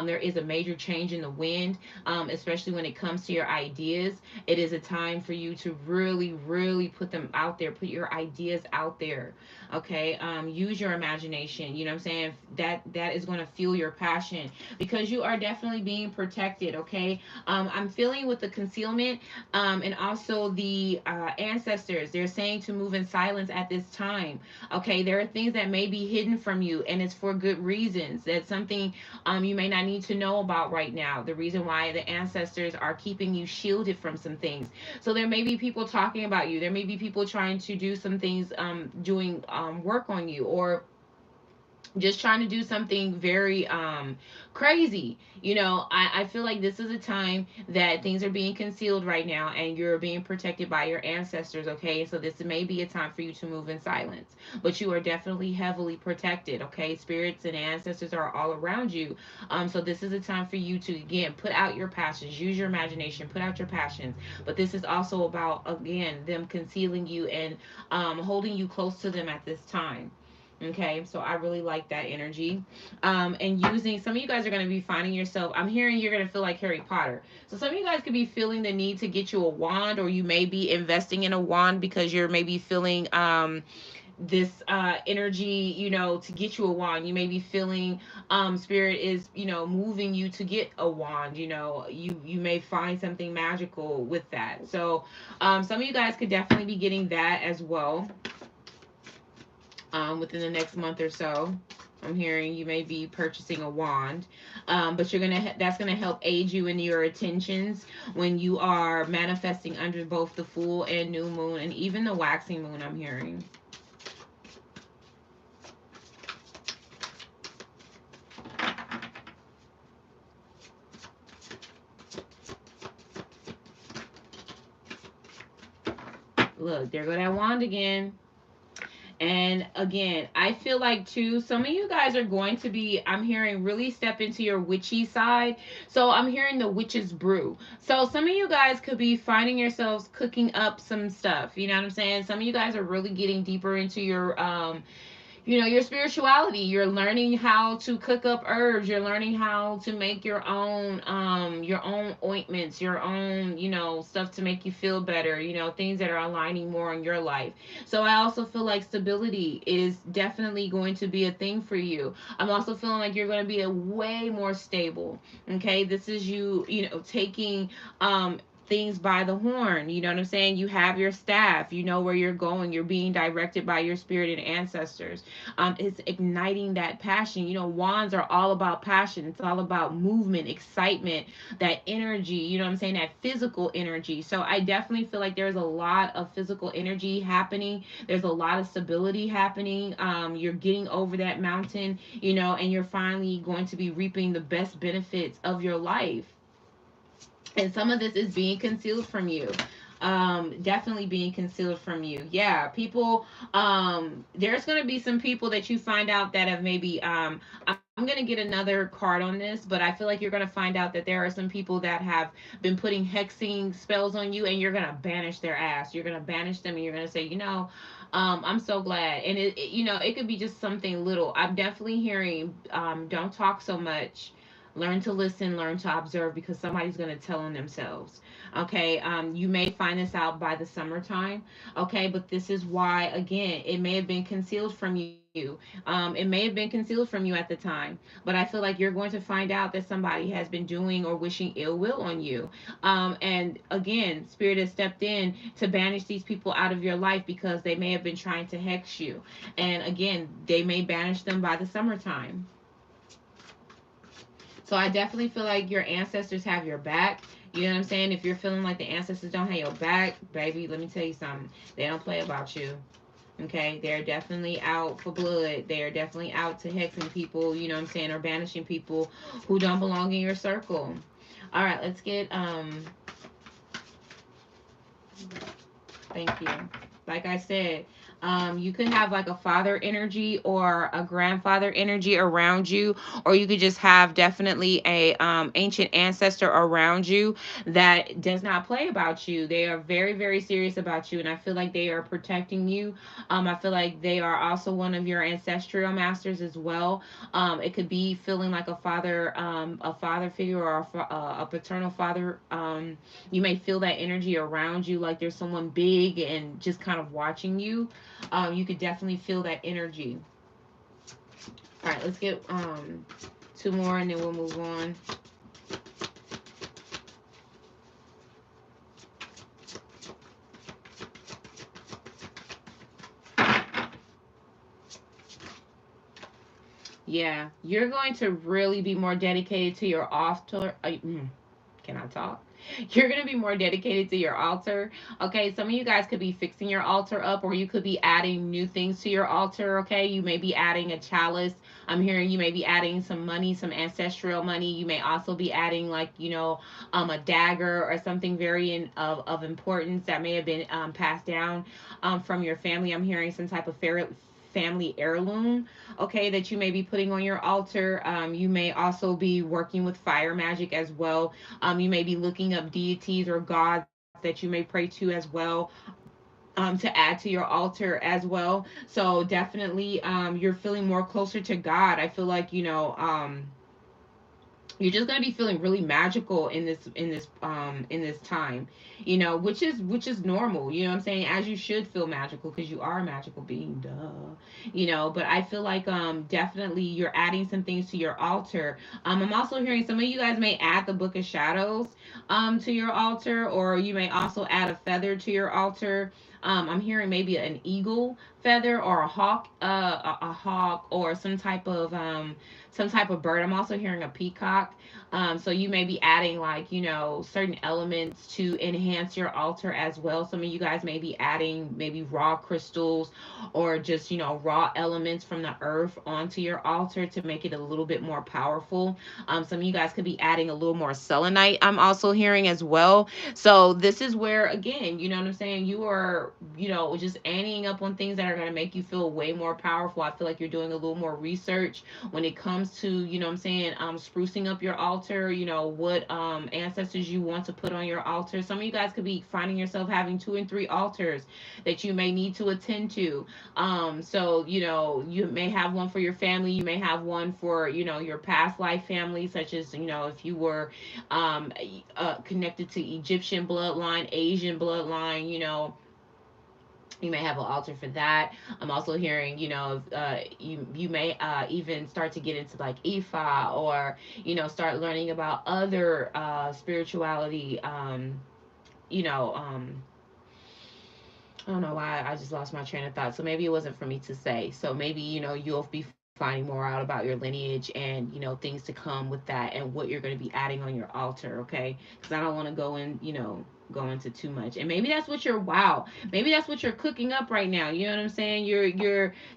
there is a major change in the wind, especially when it comes to your ideas. It is a time for you to really, really put them out there, put your ideas out there. Okay, use your imagination. You know what I'm saying? That is going to fuel your passion because you are definitely being protected. Okay, I'm feeling with the concealment and also the ancestors. They're saying to move in silence at this time. Okay, there are things that may be hidden from you, and it's for good reasons. That's something you may not need to know about right now. The reason why the ancestors are keeping you shielded from some things. So there may be people talking about you. There may be people trying to do some things, doing work on you, or just trying to do something very crazy. You know, I feel like this is a time that things are being concealed right now and you're being protected by your ancestors. Okay, so this may be a time for you to move in silence, but you are definitely heavily protected. Okay, spirits and ancestors are all around you. So this is a time for you to again put out your passions, use your imagination, put out your passions. But this is also about again them concealing you and holding you close to them at this time. Okay, so I really like that energy. And using some of you guys are going to be finding yourself. I'm hearing you're going to feel like Harry Potter. So some of you guys could be feeling the need to get you a wand, or you may be investing in a wand because you're maybe feeling this energy, you know, to get you a wand. You may be feeling spirit is, you know, moving you to get a wand. You know, you may find something magical with that. So some of you guys could definitely be getting that as well within the next month or so. I'm hearing you may be purchasing a wand, but that's gonna help aid you in your intentions when you are manifesting under both the full and new moon and even the waxing moon. I'm hearing. Look, there go that wand again. And again, I feel like too, some of you guys are going to be, I'm hearing, really step into your witchy side. So I'm hearing the witch's brew. So some of you guys could be finding yourselves cooking up some stuff. You know what I'm saying? Some of you guys are really getting deeper into your you know, your spirituality. You're learning how to cook up herbs. You're learning how to make your own ointments, your own, you know, stuff to make you feel better, you know, things that are aligning more in your life. So I also feel like stability is definitely going to be a thing for you. I'm also feeling like you're going to be a way more stable. Okay, this is you, you know, taking things by the horn. You know what I'm saying? You have your staff, you know where you're going, you're being directed by your spirit and ancestors. It's igniting that passion. You know, wands are all about passion, it's all about movement, excitement, that energy, you know what I'm saying, that physical energy. So I definitely feel like there's a lot of physical energy happening, there's a lot of stability happening. You're getting over that mountain, you know, and you're finally going to be reaping the best benefits of your life. And some of this is being concealed from you. Definitely being concealed from you. Yeah, people, there's going to be some people that you find out that have maybe I'm going to get another card on this, but I feel like you're going to find out that there are some people that have been putting hexing spells on you, and you're going to banish their ass. You're going to banish them, and you're going to say, you know, I'm so glad. And you know, it could be just something little. I'm definitely hearing, don't talk so much, learn to listen, learn to observe, because somebody's going to tell on themselves. Okay, you may find this out by the summertime. Okay, but this is why, again, it may have been concealed from you. It may have been concealed from you at the time, but I feel like you're going to find out that somebody has been doing or wishing ill will on you. And again, spirit has stepped in to banish these people out of your life because they may have been trying to hex you. And again, they may banish them by the summertime. So I definitely feel like your ancestors have your back. You know what I'm saying? If you're feeling like the ancestors don't have your back, baby, let me tell you something. They don't play about you. Okay, they're definitely out for blood. They're definitely out to hexing people, you know what I'm saying, or banishing people who don't belong in your circle. All right, let's get thank you. Like I said, you could have like a father energy or a grandfather energy around you, or you could just have definitely a ancient ancestor around you that does not play about you. They are very, very serious about you, and I feel like they are protecting you. I feel like they are also one of your ancestral masters as well. It could be feeling like a father figure or a paternal father. You may feel that energy around you, like there's someone big and just kind of watching you. You could definitely feel that energy. All right, let's get two more and then we'll move on. Yeah, you're going to really be more dedicated to your altar. Can I talk? You're going to be more dedicated to your altar. Okay, some of you guys could be fixing your altar up, or you could be adding new things to your altar. Okay, you may be adding a chalice. I'm hearing you may be adding some money, some ancestral money. You may also be adding, like, a dagger or something very of importance that may have been passed down from your family. I'm hearing some type of family heirloom, okay, that you may be putting on your altar. You may also be working with fire magic as well. You may be looking up deities or gods that you may pray to as well, to add to your altar as well. So definitely, you're feeling more closer to God. I feel like, you're just gonna be feeling really magical in this time, which is normal. You know what I'm saying? As you should feel magical because you are a magical being, duh. But I feel like definitely you're adding some things to your altar. I'm also hearing some of you guys may add the Book of Shadows to your altar, or you may also add a feather to your altar. I'm hearing maybe an eagle feather or a hawk, a hawk, or some type of bird. I'm also hearing a peacock. So you may be adding, like, certain elements to enhance your altar as well. Some of you guys may be adding maybe raw crystals or just, raw elements from the earth onto your altar to make it a little bit more powerful. Some of you guys could be adding a little more selenite, I'm also hearing as well. So this is where, again, you know what I'm saying? You are, just adding up on things that are going to make you feel way more powerful. I feel like you're doing a little more research when it comes to, what I'm saying, sprucing up your altar, what ancestors you want to put on your altar. Some of you guys could be finding yourself having 2 and 3 altars that you may need to attend to. So, you may have one for your family, you may have one for, your past life family, such as, if you were connected to Egyptian bloodline, Asian bloodline, you may have an altar for that. I'm also hearing, you may even start to get into like Ifa, or start learning about other spirituality. You know, I don't know why I just lost my train of thought. So maybe it wasn't for me to say. So maybe, you'll be finding more out about your lineage and, things to come with that and what you're going to be adding on your altar, okay? Because I don't want to go into too much. And maybe that's what maybe that's what you're cooking up right now. You know what I'm saying?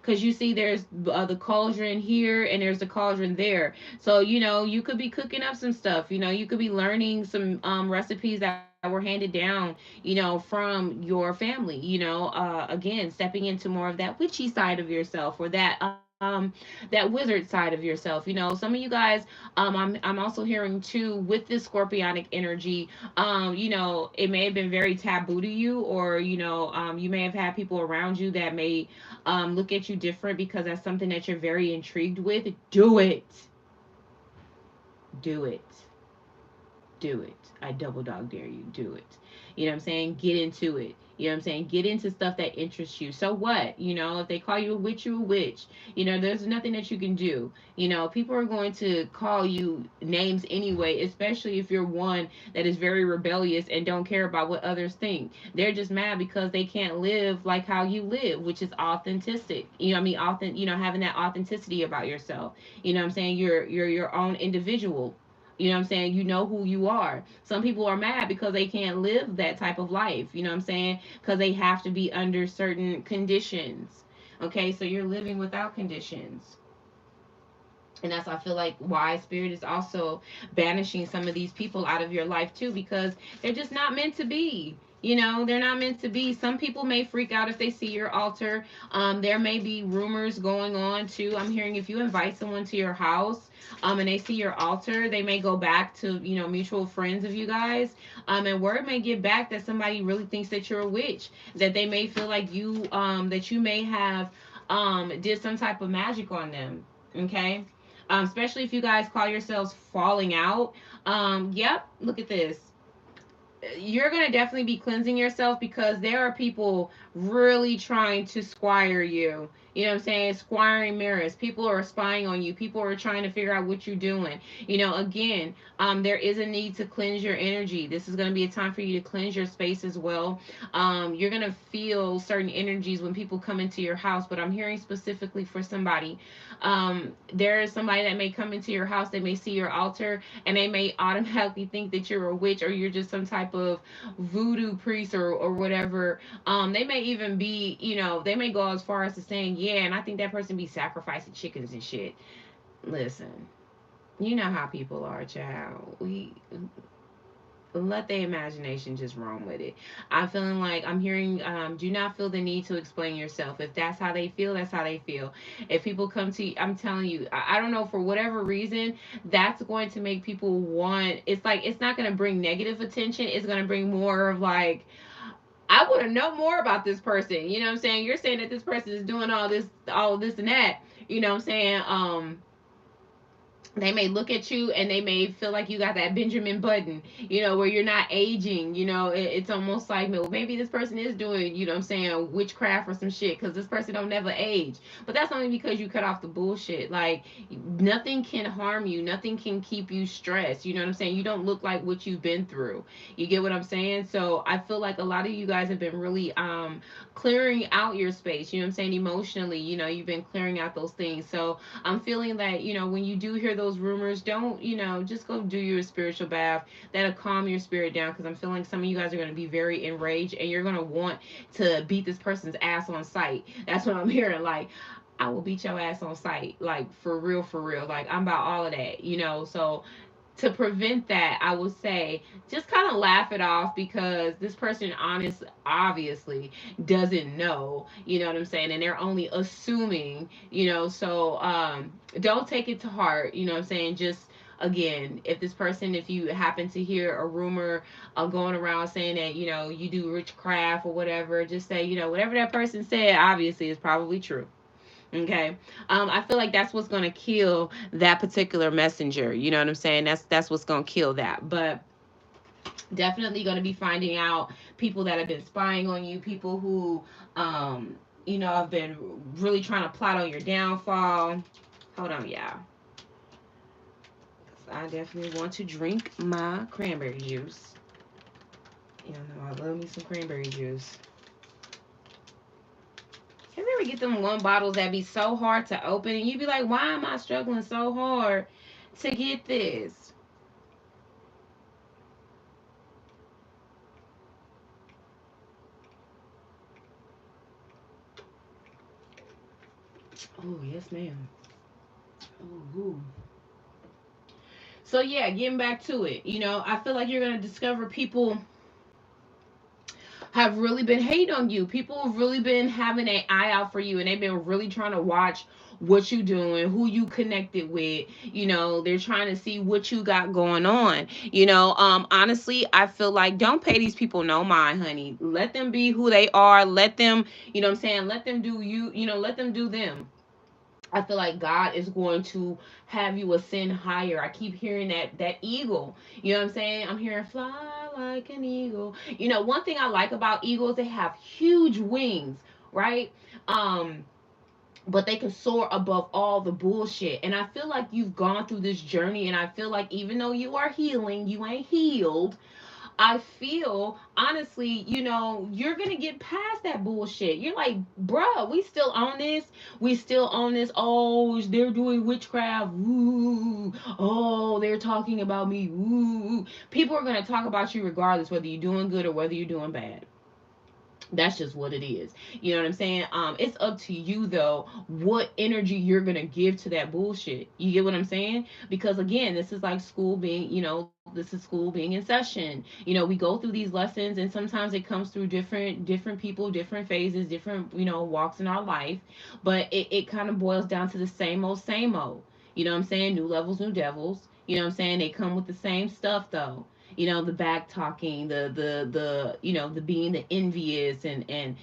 Because you see there's the cauldron here and there's the cauldron there. So, you could be cooking up some stuff. You could be learning some recipes that were handed down, from your family, again, stepping into more of that witchy side of yourself, or that wizard side of yourself. Some of you guys, I'm also hearing too, with this scorpionic energy, it may have been very taboo to you, or you may have had people around you that may look at you different because that's something that you're very intrigued with. Do it do it. I double dog dare you. Do it. You know what I'm saying? Get into it. You know what I'm saying? Get into stuff that interests you. So what? If they call you a witch, you're a witch. There's nothing that you can do. People are going to call you names anyway, especially if you're one that is very rebellious and don't care about what others think. They're just mad because they can't live like how you live, which is authentic. Having that authenticity about yourself. You know what I'm saying? You're your own individual. You know what I'm saying? You know who you are. Some people are mad because they can't live that type of life. You know what I'm saying? Because they have to be under certain conditions. Okay, so you're living without conditions. And that's, I feel like, why Spirit is also banishing some of these people out of your life too, because they're just not meant to be. You know, they're not meant to be. Some people may freak out if they see your altar. There may be rumors going on too. I'm hearing if you invite someone to your house, and they see your altar, they may go back to, you know, mutual friends of you guys. And word may get back that somebody really thinks that you're a witch, that they may feel like you, that you may have, did some type of magic on them. Okay, especially if you guys call yourselves falling out. Yep, look at this. You're going to definitely be cleansing yourself because there are people really trying to squire you. You know what I'm saying? Squiring mirrors. People are spying on you. People are trying to figure out what you're doing. You know, again, there is a need to cleanse your energy. This is going to be a time for you to cleanse your space as well. You're going to feel certain energies when people come into your house, but I'm hearing specifically for somebody. There is somebody that may come into your house, they may see your altar, and they may automatically think that you're a witch or you're just some type of voodoo priest or whatever. They may even be, you know, they may go as far as to saying, yeah, and I think that person be sacrificing chickens and shit. Listen, you know how people are, child. We let the imagination just roam with it. I'm feeling like I'm hearing, do not feel the need to explain yourself. If that's how they feel, that's how they feel. If people come to you, I'm telling you, I don't know, for whatever reason, that's going to make people want, it's like, it's not going to bring negative attention. It's going to bring more of like, I want to know more about this person. You know what I'm saying? You're saying that this person is doing all this and that. You know what I'm saying? They may look at you and they may feel like you got that Benjamin Button, you know, where you're not aging. You know, it's almost like, well, maybe this person is doing, you know what I'm saying, witchcraft or some shit, because this person don't never age. But that's only because you cut off the bullshit. Like, nothing can harm you, nothing can keep you stressed. You know what I'm saying? You don't look like what you've been through. You get what I'm saying? So I feel like a lot of you guys have been really clearing out your space. You know what I'm saying? Emotionally, you know, you've been clearing out those things. So I'm feeling that, you know, when you do hear those rumors, don't, you know, just go do your spiritual bath. That'll calm your spirit down, because I'm feeling some of you guys are going to be very enraged and you're going to want to beat this person's ass on sight. That's what I'm hearing. Like, I will beat your ass on sight. Like, for real, for real. Like, I'm about all of that, you know? So to prevent that, I would say just kind of laugh it off, because this person obviously doesn't know, you know what I'm saying, and they're only assuming, you know. So don't take it to heart, you know what I'm saying. Just, again, if this person, if you happen to hear a rumor going around saying that, you know, you do witchcraft or whatever, just say, you know, whatever that person said obviously is probably true. Okay. I feel like that's what's gonna kill that particular messenger. You know what I'm saying? That's what's gonna kill that. But definitely gonna be finding out people that have been spying on you, people who you know, have been really trying to plot on your downfall. Hold on, y'all. I definitely want to drink my cranberry juice. You know, I love me some cranberry juice. You ever get them one bottles that be so hard to open and you be like, why am I struggling so hard to get this? Oh, yes, ma'am. Ooh. So yeah, getting back to it, you know, I feel like you're gonna discover people have really been hating on you. People have really been having an eye out for you, and they've been really trying to watch what you doing, who you connected with. You know, they're trying to see what you got going on. You know, honestly, I feel like don't pay these people no mind, honey. Let them be who they are. Let them, you know what I'm saying, let them do you, you know, let them do them. I feel like God is going to have you ascend higher. I keep hearing that eagle. You know what I'm saying? I'm hearing fly like an eagle. You know, one thing I like about eagles, they have huge wings, right? Um but they can soar above all the bullshit. And I feel like you've gone through this journey, and I feel like even though you are healing, you ain't healed. I feel honestly, you're gonna get past that bullshit. You're like, bruh, we still on this. We still on this. Oh, they're doing witchcraft. Woo. Oh, they're talking about me. Woo. People are gonna talk about you regardless, whether you're doing good or whether you're doing bad. That's just what it is. You know what I'm saying? It's up to you though what energy you're gonna give to that bullshit. You get what I'm saying? Because again, this is like school being, this is school being in session. We go through these lessons, and sometimes it comes through different people, different phases, different, walks in our life. But it kind of boils down to the same old, same old. You know what I'm saying? New levels, new devils. You know what I'm saying? They come with the same stuff though. The back talking, the the being the envious, and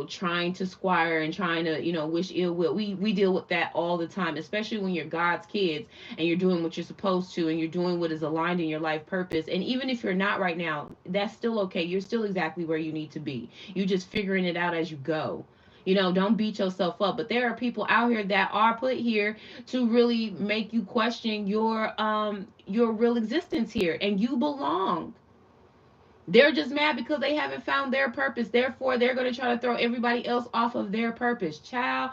trying to squire and trying to wish ill will. We deal with that all the time, especially when you're God's kids and you're doing what you're supposed to, and you're doing what is aligned in your life purpose. And even if you're not right now, that's still okay. You're still exactly where you need to be. You're just figuring it out as you go. Don't beat yourself up. But there are people out here that are put here to really make you question your real existence here, and you belong. They're just mad because they haven't found their purpose. Therefore, they're going to try to throw everybody else off of their purpose. Child,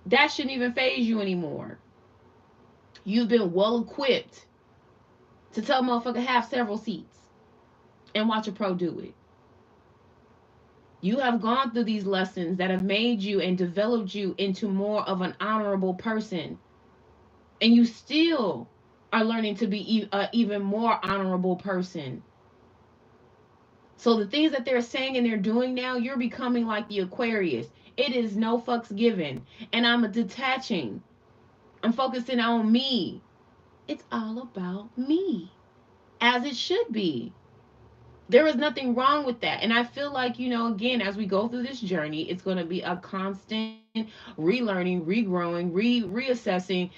that shouldn't even phase you anymore. You've been well equipped to tell a motherfucker have several seats and watch a pro do it. You have gone through these lessons that have made you and developed you into more of an honorable person. And you still are learning to be an even more honorable person. So the things that they're saying and they're doing now, you're becoming like the Aquarius. It is no fucks given. And I'm detaching. I'm focusing on me. It's all about me. As it should be. There is nothing wrong with that. And I feel like, again, as we go through this journey, it's going to be a constant relearning, regrowing, reassessing,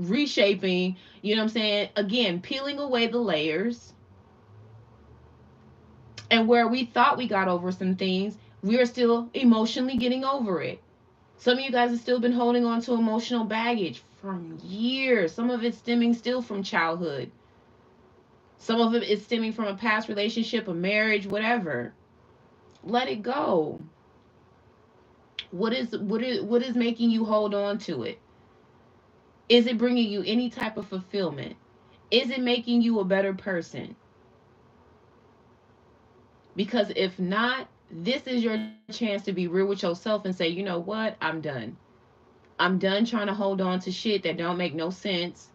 reshaping, again, peeling away the layers. And where we thought we got over some things, we are still emotionally getting over it. Some of you guys have still been holding on to emotional baggage from years. Some of it stemming still from childhood. Some of it is stemming from a past relationship, a marriage, whatever. Let it go. What is making you hold on to it? Is it bringing you any type of fulfillment? Is it making you a better person? Because if not, this is your chance to be real with yourself and say, you know what? I'm done. I'm done trying to hold on to shit that don't make no sense.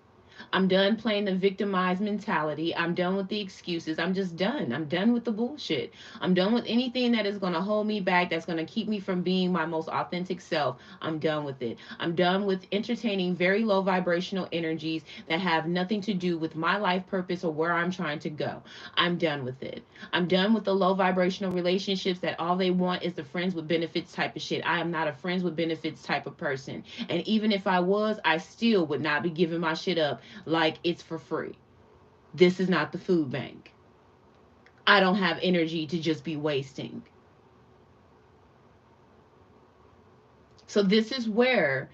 I'm done playing the victimized mentality. I'm done with the excuses. I'm just done. I'm done with the bullshit. I'm done with anything that is going to hold me back, that's going to keep me from being my most authentic self. I'm done with it. I'm done with entertaining very low vibrational energies that have nothing to do with my life purpose or where I'm trying to go. I'm done with it. I'm done with the low vibrational relationships that all they want is the friends with benefits type of shit. I am not a friends with benefits type of person. And even if I was, I still would not be giving my shit up like it's for free. This is not the food bank. I don't have energy to just be wasting. So this is where,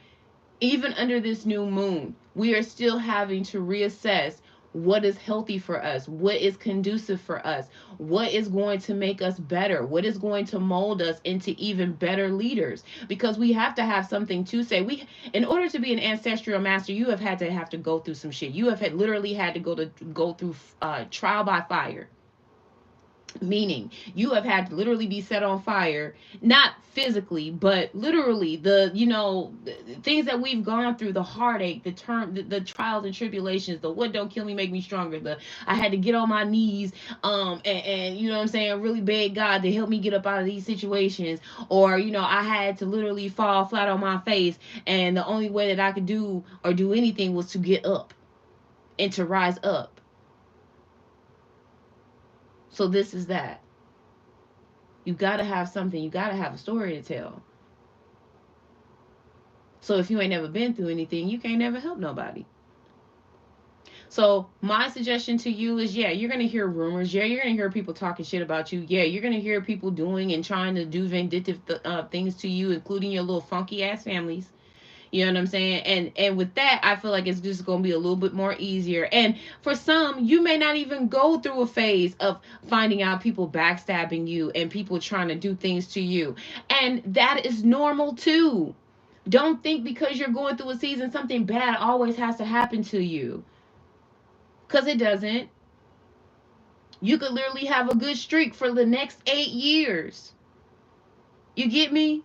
even under this new moon, we are still having to reassess what is healthy for us, what is conducive for us, what is going to make us better, what is going to mold us into even better leaders. Because we have to have something to say. In order to be an ancestral master, you have to go through some shit. You have literally had to go through trial by fire. Meaning you have had to literally be set on fire, not physically but literally. The things that we've gone through, the heartache, the trials and tribulations, the what don't kill me make me stronger, the I had to get on my knees, and you know what I'm saying, really beg God to help me get up out of these situations. Or I had to literally fall flat on my face, and the only way that I could do or do anything was to get up and to rise up. So this is that. You got to have something. You got to have a story to tell. So if you ain't never been through anything, you can't never help nobody. So my suggestion to you is, yeah, you're going to hear rumors. Yeah, you're going to hear people talking shit about you. Yeah, you're going to hear people doing and trying to do vindictive things to you, including your little funky ass families. You know what I'm saying? And with that, I feel like it's just going to be a little bit more easier. And for some, you may not even go through a phase of finding out people backstabbing you and people trying to do things to you. And that is normal too. Don't think because you're going through a season something bad always has to happen to you, cuz it doesn't. You could literally have a good streak for the next 8 years. You get me?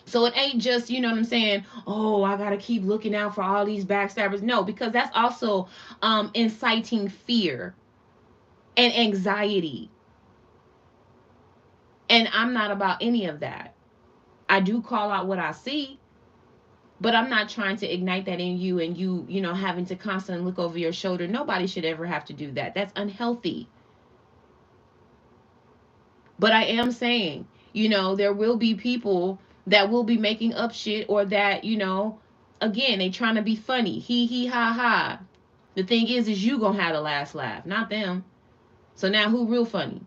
So it ain't just, you know what I'm saying? Oh, I gotta keep looking out for all these backstabbers. No, because that's also inciting fear and anxiety. And I'm not about any of that. I do call out what I see, but I'm not trying to ignite that in you and you know, having to constantly look over your shoulder. Nobody should ever have to do that. That's unhealthy. But I am saying, you know, there will be people that will be making up shit, or that, you know, again, they trying to be funny. He ha ha. The thing is you gonna have the last laugh, not them. So now who real funny?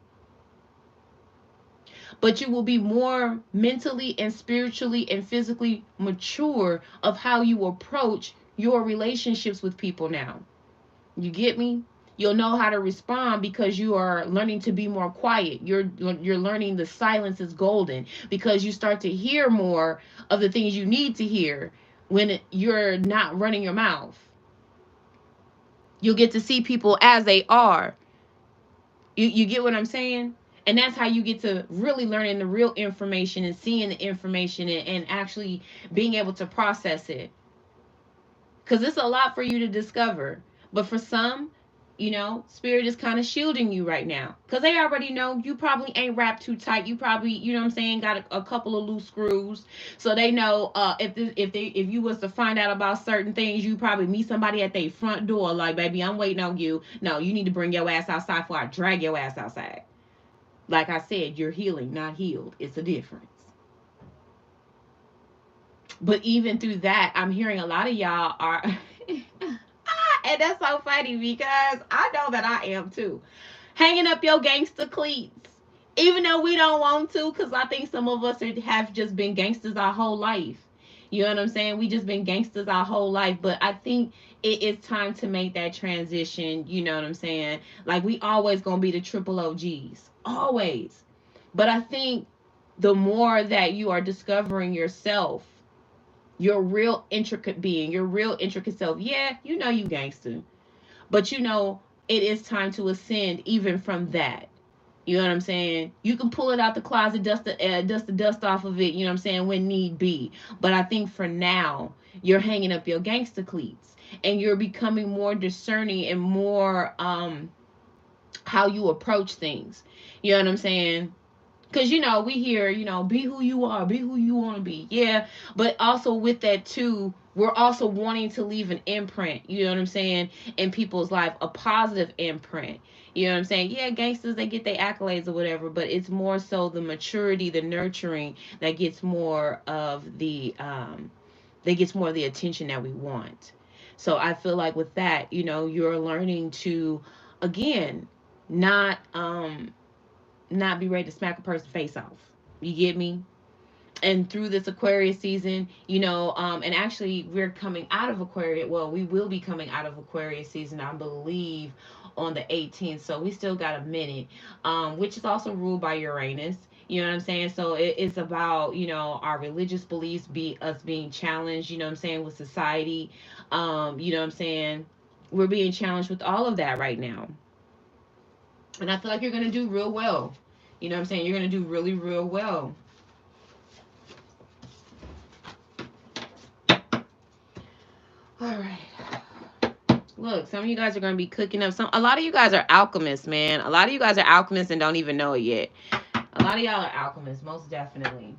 But you will be more mentally and spiritually and physically mature of how you approach your relationships with people now. You get me? You'll know how to respond because you are learning to be more quiet. You're learning the silence is golden, because you start to hear more of the things you need to hear when you're not running your mouth. You'll get to see people as they are. You get what I'm saying? And that's how you get to really learning the real information and seeing the information, and actually being able to process it. Because it's a lot for you to discover. But for some, you know, spirit is kind of shielding you right now. Because they already know you probably ain't wrapped too tight. You probably, you know what I'm saying, got a couple of loose screws. So they know if you was to find out about certain things, you probably meet somebody at their front door like, baby, I'm waiting on you. No, you need to bring your ass outside before I drag your ass outside. Like I said, you're healing, not healed. It's a difference. But even through that, I'm hearing a lot of y'all are and that's so funny because I know that I am too. Hanging up your gangster cleats. Even though we don't want to, because I think some of us have just been gangsters our whole life. You know what I'm saying? We just been gangsters our whole life. But I think it is time to make that transition. You know what I'm saying? Like, we always going to be the triple OGs. Always. But I think the more that you are discovering yourself, your real intricate being, your real intricate self. Yeah, you know you gangster, but you know it is time to ascend even from that. You know what I'm saying? You can pull it out the closet, dust the dust off of it. You know what I'm saying, when need be. But I think for now, you're hanging up your gangster cleats, and you're becoming more discerning and more how you approach things. You know what I'm saying? Because, you know, we hear, you know, be who you are, be who you want to be. Yeah. But also with that, too, we're also wanting to leave an imprint, you know what I'm saying, in people's life, a positive imprint. You know what I'm saying? Yeah, gangsters, they get their accolades or whatever, but it's more so the maturity, the nurturing that gets more of the attention that we want. So I feel like with that, you know, you're learning to, again, not not be ready to smack a person's face off. You get me? And through this Aquarius season, you know, and actually we're coming out of Aquarius. Well, we will be coming out of Aquarius season, I believe, on the 18th. So we still got a minute, which is also ruled by Uranus. You know what I'm saying? So it's about, you know, our religious beliefs, be us being challenged, you know what I'm saying, with society. You know what I'm saying? We're being challenged with all of that right now. And I feel like you're going to do real well. You know what I'm saying? You're going to do really, real well. All right. Look, some of you guys are going to be cooking up some. A lot of you guys are alchemists, man. A lot of you guys are alchemists and don't even know it yet. A lot of y'all are alchemists, most definitely.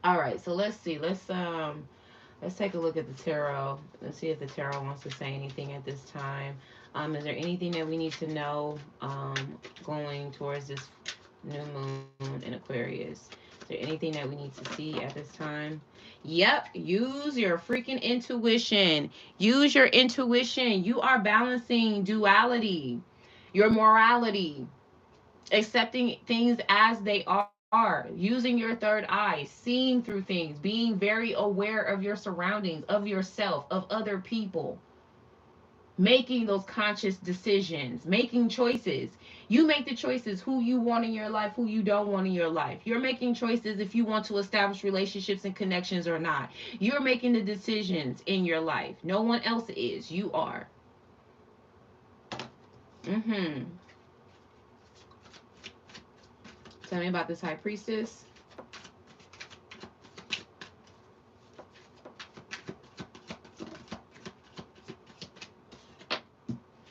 All right, so let's see. Let's take a look at the tarot. Let's see if the tarot wants to say anything at this time. Is there anything that we need to know going towards this new moon in Aquarius? Is there anything that we need to see at this time? Yep, use your freaking intuition. Use your intuition. You are balancing duality, your morality, accepting things as they are, are using your third eye, seeing through things, being very aware of your surroundings, of yourself, of other people, making those conscious decisions, making choices. You make the choices who you want in your life, who you don't want in your life. You're making choices if you want to establish relationships and connections or not. You're making the decisions in your life. No one else is. You are. Mm-hmm. Tell me about this high priestess.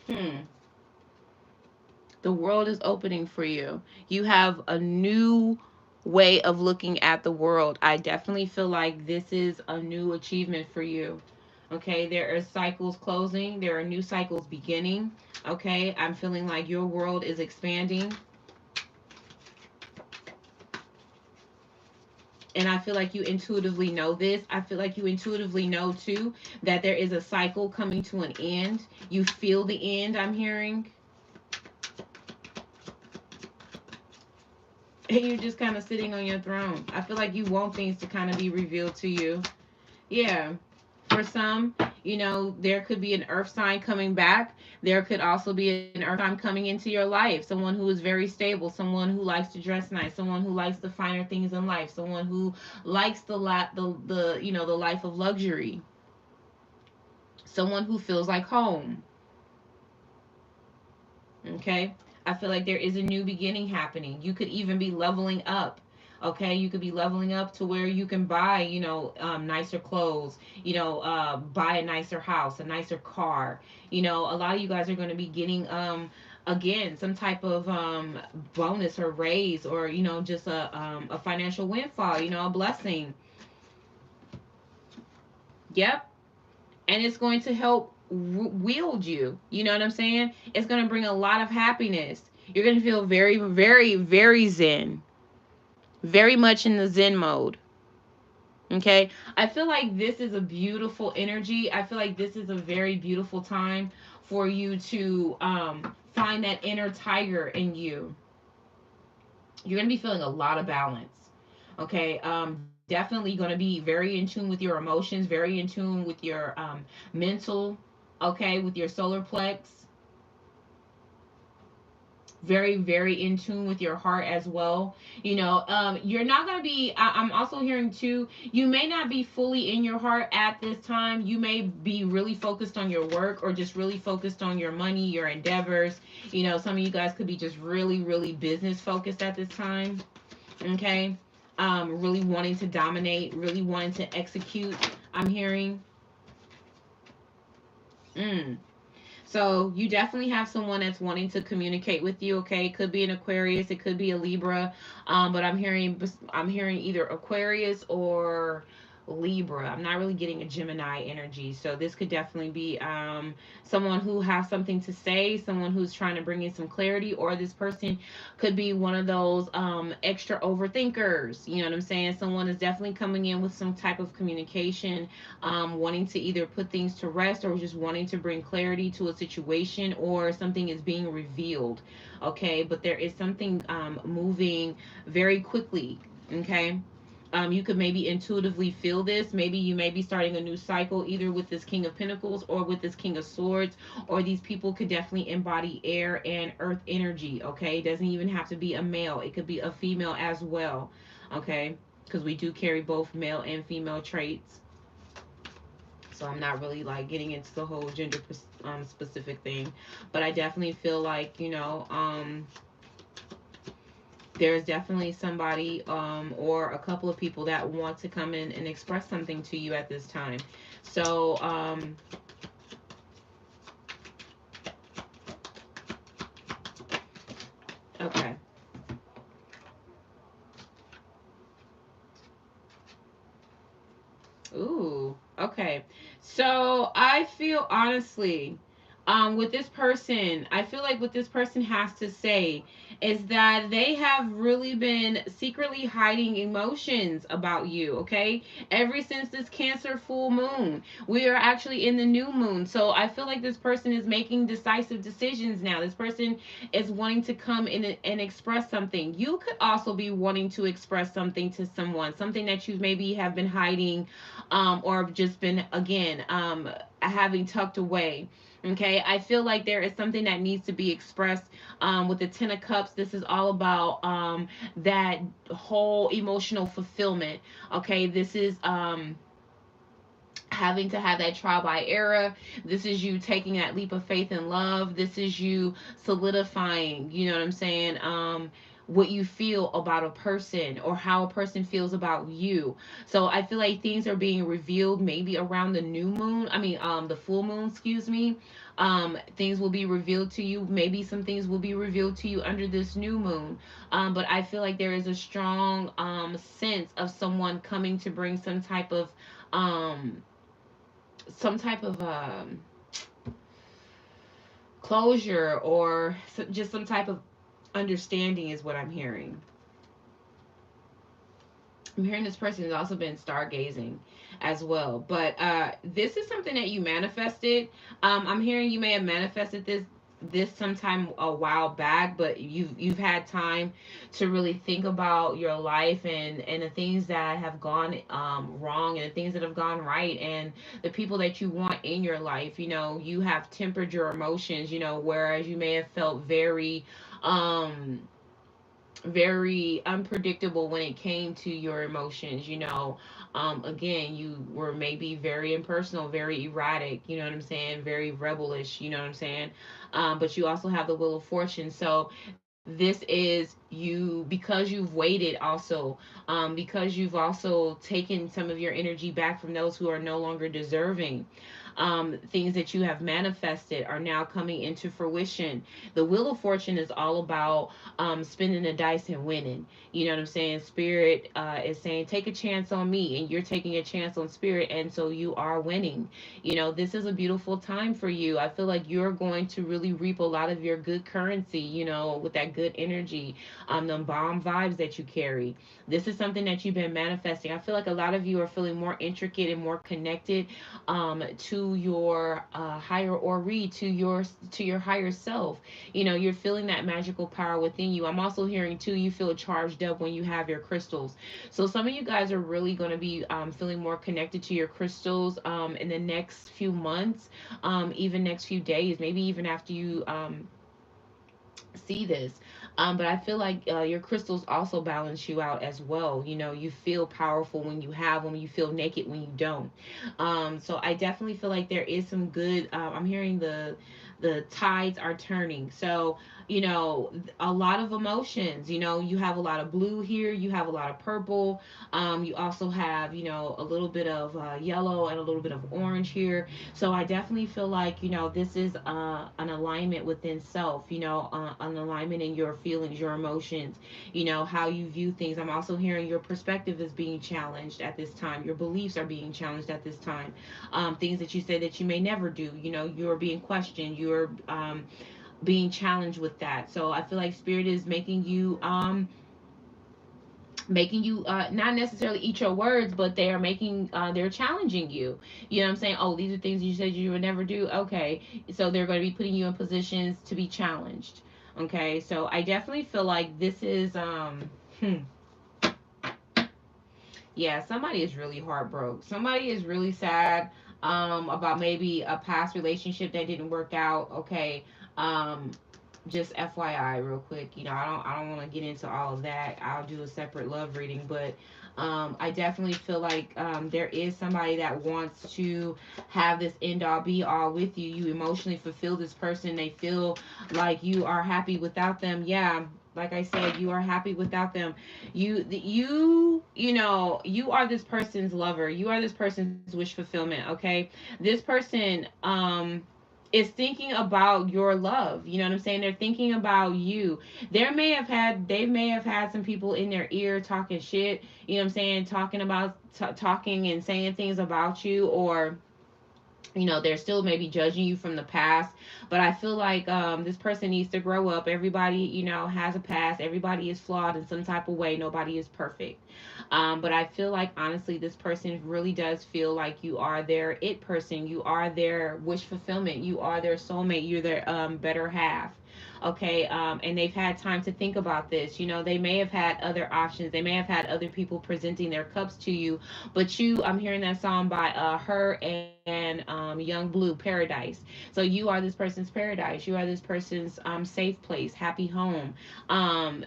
Hmm. The world is opening for you. You have a new way of looking at the world. I definitely feel like this is a new achievement for you. Okay, there are cycles closing, there are new cycles beginning. Okay, I'm feeling like your world is expanding. And I feel like you intuitively know this. I feel like you intuitively know too that there is a cycle coming to an end. You feel the end, I'm hearing. And you're just kind of sitting on your throne. I feel like you want things to kind of be revealed to you. Yeah. For some, there could be an earth sign coming back. There could also be an earth sign coming into your life. Someone who is very stable, someone who likes to dress nice, someone who likes the finer things in life, someone who likes the life of luxury, someone who feels like home. Okay? I feel like there is a new beginning happening. You could even be leveling up. Okay, you could be leveling up to where you can buy, nicer clothes, buy a nicer house, a nicer car. A lot of you guys are going to be getting, again, some type of bonus or raise, or just a financial windfall, a blessing. Yep. And it's going to help wield you. You know what I'm saying? It's going to bring a lot of happiness. You're going to feel very, very, very zen, very much in the zen mode. Okay. I feel like this is a beautiful energy. I feel like this is a very beautiful time for you to find that inner tiger in you. You're going to be feeling a lot of balance. Okay. Definitely going to be very in tune with your emotions, very in tune with your mental, okay, with your solar plex, very, very in tune with your heart as well. You're not going to be, I'm also hearing too, you may not be fully in your heart at this time. You may be really focused on your work, or just really focused on your money, your endeavors. Some of you guys could be just really, really business focused at this time. Okay. Really wanting to dominate, really wanting to execute, I'm hearing. Mm. So you definitely have someone that's wanting to communicate with you. Okay, it could be an Aquarius, it could be a Libra, but I'm hearing either Aquarius or Libra. I'm not really getting a Gemini energy, so this could definitely be someone who has something to say, someone who's trying to bring in some clarity, or this person could be one of those extra overthinkers. You know what I'm saying? Someone is definitely coming in with some type of communication, wanting to either put things to rest, or just wanting to bring clarity to a situation, or something is being revealed. Okay, but there is something moving very quickly. Okay. You could maybe intuitively feel this. Maybe you may be starting a new cycle, either with this King of Pentacles or with this King of Swords, or these people could definitely embody air and earth energy. Okay, it doesn't even have to be a male, it could be a female as well. Okay, because we do carry both male and female traits. So I'm not really like getting into the whole gender specific thing, but I definitely feel like there's definitely somebody or a couple of people that want to come in and express something to you at this time. So okay. Ooh, okay. So I feel honestly, With this person, I feel like what this person has to say is that they have really been secretly hiding emotions about you, okay? Ever since this Cancer full moon, we are actually in the new moon. So I feel like this person is making decisive decisions now. This person is wanting to come in and express something. You could also be wanting to express something to someone, something that you maybe have been hiding, or just been, again, having tucked away. Okay, I feel like there is something that needs to be expressed. With the Ten of Cups, this is all about that whole emotional fulfillment. Okay, this is having to have that trial by error. This is you taking that leap of faith and love. This is you solidifying, you know what I'm saying? What you feel about a person or how a person feels about you. So I feel like things are being revealed maybe around the new moon. I mean, the full moon, excuse me. Things will be revealed to you. Maybe some things will be revealed to you under this new moon. But I feel like there is a strong sense of someone coming to bring um, some type of closure, or just some type of understanding is what I'm hearing. I'm hearing this person has also been stargazing as well. But this is something that you manifested. I'm hearing you may have manifested this sometime a while back, but you've had time to really think about your life and the things that have gone wrong and the things that have gone right and the people that you want in your life. You know, you have tempered your emotions, you know, whereas you may have felt um very unpredictable when it came to your emotions, you know. Again, you were maybe very impersonal, very erratic, you know what I'm saying, very rebellish, you know what I'm saying. But you also have the Wheel of Fortune. So this is you, because you've waited also, because you've also taken some of your energy back from those who are no longer deserving. Things that you have manifested are now coming into fruition. The Wheel of Fortune is all about spinning the dice and winning. You know what I'm saying? Spirit is saying, take a chance on me, and you're taking a chance on Spirit, and so you are winning. You know, this is a beautiful time for you. I feel like you're going to really reap a lot of your good currency, you know, with that good energy, the bomb vibes that you carry. This is something that you've been manifesting. I feel like a lot of you are feeling more intricate and more connected to your higher Ori, to your higher self. You know, you're feeling that magical power within you. I'm also hearing too, you feel charged up when you have your crystals. So some of you guys are really going to be feeling more connected to your crystals in the next few months, even next few days, maybe even after you see this. But I feel like your crystals also balance you out as well. You know, you feel powerful when you have them, you feel naked when you don't. So I definitely feel like there is some good, I'm hearing the tides are turning. So, you know, a lot of emotions, you know, you have a lot of blue here, you have a lot of purple. You also have, you know, a little bit of yellow and a little bit of orange here. So I definitely feel like, you know, this is an alignment within self, you know, an alignment in your feelings, your emotions, you know, how you view things. I'm also hearing your perspective is being challenged at this time. Your beliefs are being challenged at this time. Things that you say that you may never do, you know, you're being questioned. You're being challenged with that. So I feel like Spirit is making you not necessarily eat your words, but they are making they're challenging you. You know what I'm saying? Oh, these are things you said you would never do. Okay, so they're going to be putting you in positions to be challenged. Okay, so I definitely feel like this is yeah, somebody is really heartbroken. Somebody is really sad about maybe a past relationship that didn't work out. Okay. Um, just FYI, real quick, you know, I don't want to get into all of that. I'll do a separate love reading, but I definitely feel like there is somebody that wants to have this end all be all with you. You emotionally fulfill this person. They feel like you are happy without them. Yeah, like I said, you are happy without them. You know, you are this person's lover. You are this person's wish fulfillment. Okay, this person is thinking about your love. You know what I'm saying? They're thinking about you. They may have had some people in their ear talking shit, you know what I'm saying, talking and saying things about you, or You know, they're still maybe judging you from the past, but I feel like this person needs to grow up. Everybody, you know, has a past. Everybody is flawed in some type of way. Nobody is perfect. But I feel like honestly this person really does feel like you are their it person. You are their wish fulfillment. You are their soulmate. You're their better half. Okay, and they've had time to think about this. You know, they may have had other options. They may have had other people presenting their cups to you, but you, I'm hearing that song by her and Young Blue, Paradise. So you are this person's paradise. You are this person's safe place, happy home.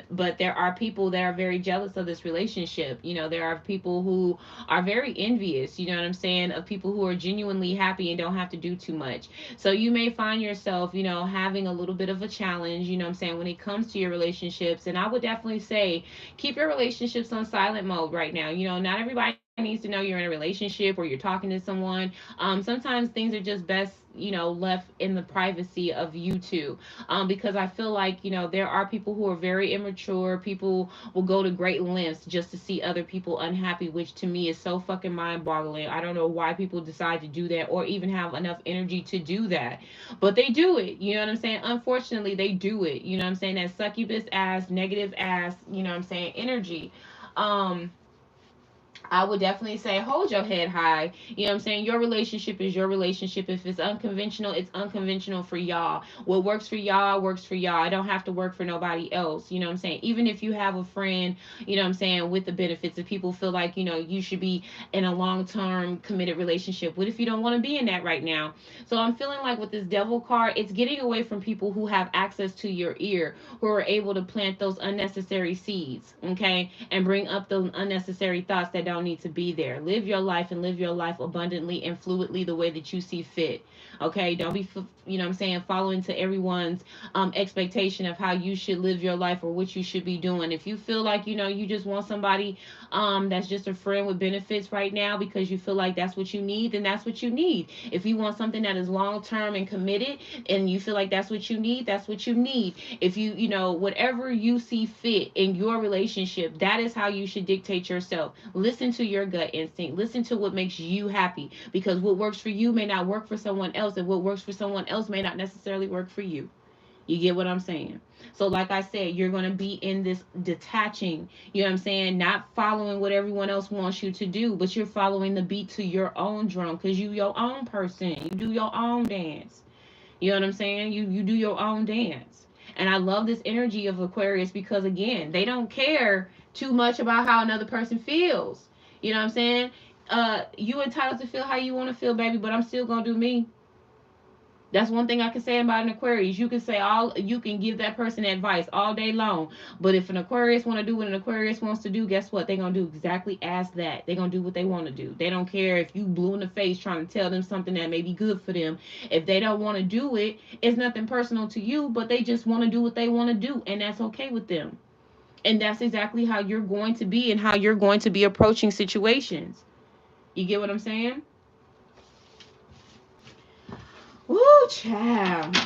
But there are people that are very jealous of this relationship. You know, there are people who are very envious, you know what I'm saying, of people who are genuinely happy and don't have to do too much. So you may find yourself, you know, having a little bit of a challenge, you know what I'm saying, when it comes to your relationships. And I would definitely say keep your relationships on silent mode right now. You know, not everybody needs to know you're in a relationship or you're talking to someone. Sometimes things are just best, you know, left in the privacy of you two. Because I feel like, you know, there are people who are very immature. People will go to great lengths just to see other people unhappy, which to me is so fucking mind boggling. I don't know why people decide to do that or even have enough energy to do that. But they do it. You know what I'm saying? Unfortunately, they do it. You know what I'm saying? That succubus ass, negative ass, you know what I'm saying, energy. Um, I would definitely say hold your head high. You know what I'm saying? Your relationship is your relationship. If it's unconventional, it's unconventional for y'all. What works for y'all works for y'all. I don't have to work for nobody else. You know what I'm saying? Even if you have a friend, you know what I'm saying, with the benefits, if people feel like, you know, you should be in a long term committed relationship. What if you don't want to be in that right now? So I'm feeling like with this devil card, it's getting away from people who have access to your ear, who are able to plant those unnecessary seeds, okay? And bring up those unnecessary thoughts that don't need to be there. Live your life and live your life abundantly and fluidly the way that you see fit. Okay, don't be, you know what I'm saying, following to everyone's expectation of how you should live your life or what you should be doing. If you feel like, you know, you just want somebody that's just a friend with benefits right now because you feel like that's what you need, then that's what you need. If you want something that is long term and committed and you feel like that's what you need, that's what you need. If you know, whatever you see fit in your relationship, that is how you should dictate yourself. Listen to your gut instinct. Listen to what makes you happy, because what works for you may not work for someone else, and what works for someone else may not necessarily work for you. You get what I'm saying? So, like I said, you're going to be in this detaching, you know what I'm saying? Not following what everyone else wants you to do, but you're following the beat to your own drum because you your own person. You do your own dance. You know what I'm saying? You do your own dance. And I love this energy of Aquarius because again, they don't care too much about how another person feels. You know what I'm saying? You entitled to feel how you want to feel, baby, but I'm still gonna do me. That's one thing I can say about an Aquarius. You can say all, you can give that person advice all day long, but if an Aquarius want to do what an Aquarius wants to do, guess what? They're gonna do exactly as that. They're gonna do what they want to do. They don't care if you blue in the face trying to tell them something that may be good for them. If they don't want to do it, it's nothing personal to you, but they just want to do what they want to do, and that's okay with them. And that's exactly how you're going to be and how you're going to be approaching situations. You get what I'm saying? Woo, child.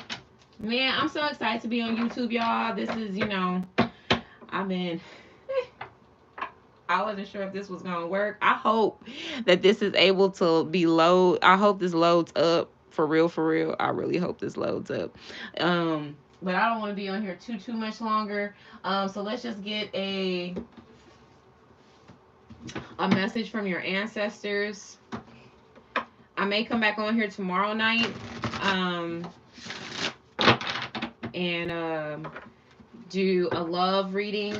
Man, I'm so excited to be on YouTube, y'all. This is, you know, I've been, I wasn't sure if this was going to work. I hope that this is able to be load. I hope this loads up for real, for real. I really hope this loads up. But I don't want to be on here too much longer. So let's just get a message from your ancestors. I may come back on here tomorrow night. Um, and do a love reading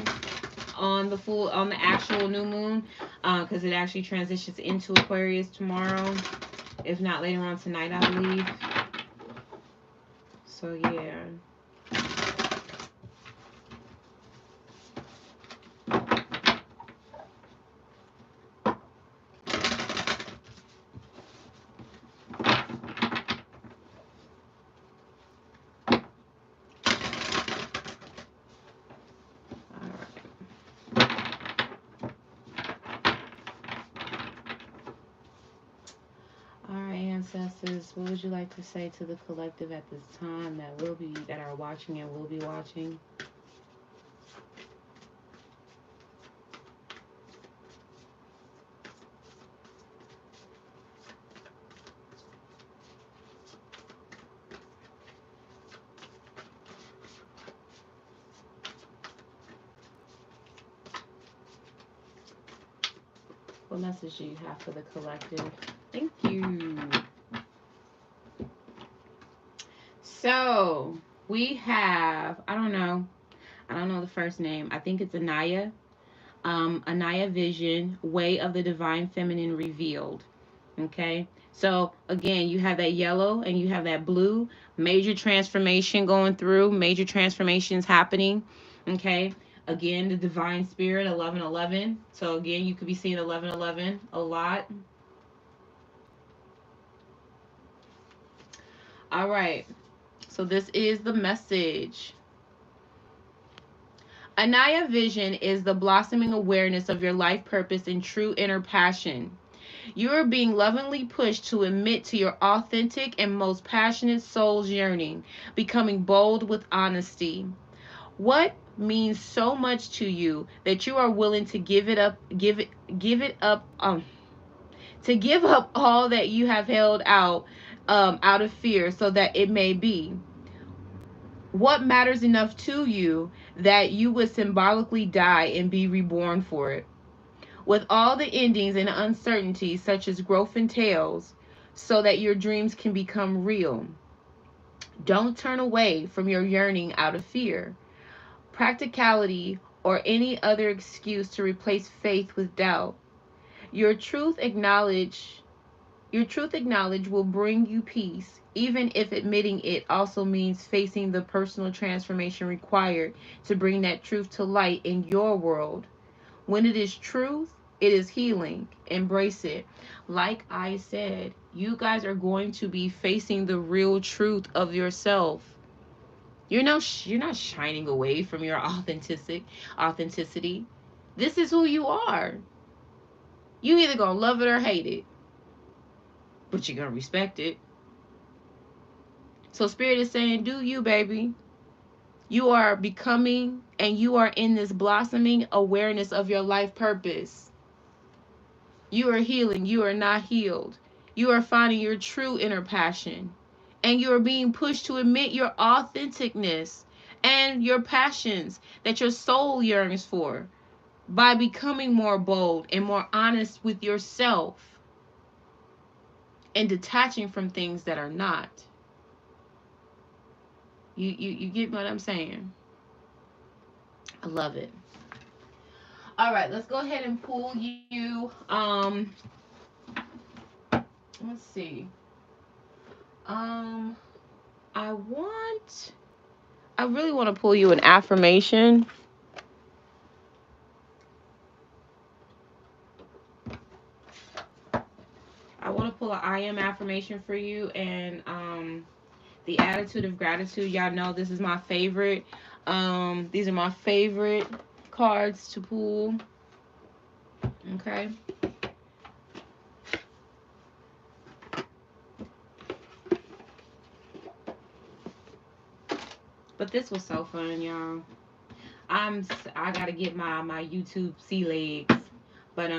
on the actual new moon, because it actually transitions into Aquarius tomorrow, if not later on tonight, I believe. So yeah. All right, ancestors, what would you like to say to the collective at this time that are watching and will be watching? What message do you have for the collective? Thank you. So we have, I don't know the first name. I think it's Anaya. Anaya Vision, Way of the Divine Feminine Revealed. Okay. So again, you have that yellow and you have that blue. Major transformation going through, major transformations happening. Okay. Again, the divine spirit, 1111. So again, you could be seeing 1111 a lot. All right. So this is the message. Anaya Vision is the blossoming awareness of your life purpose and true inner passion. You are being lovingly pushed to admit to your authentic and most passionate soul's yearning, becoming bold with honesty. What means so much to you that you are willing to give it up, to give up all that you have held out of fear, so that it may be. What matters enough to you that you would symbolically die and be reborn for it? With all the endings and uncertainties such as growth entails, so that your dreams can become real. Don't turn away from your yearning out of fear, practicality, or any other excuse to replace faith with doubt. Your truth acknowledge will bring you peace, even if admitting it also means facing the personal transformation required to bring that truth to light in your world. When it is truth, it is healing. Embrace it. Like I said, you guys are going to be facing the real truth of yourself. You're not shining away from your authenticity. This is who you are. You either gonna love it or hate it, but you're gonna respect it. So Spirit is saying, do you, baby. You are becoming and you are in this blossoming awareness of your life purpose. You are healing. You are not healed. You are finding your true inner passion. And you are being pushed to admit your authenticness and your passions that your soul yearns for by becoming more bold and more honest with yourself and detaching from things that are not. You get what I'm saying? I love it. All right, let's go ahead and pull you. Let's see. Um, I really want to pull you an affirmation. I want to pull an I am affirmation for you, and the attitude of gratitude. Y'all know this is my favorite. These are my favorite cards to pull. Okay. But this was so fun, y'all. I gotta get my YouTube sea legs, but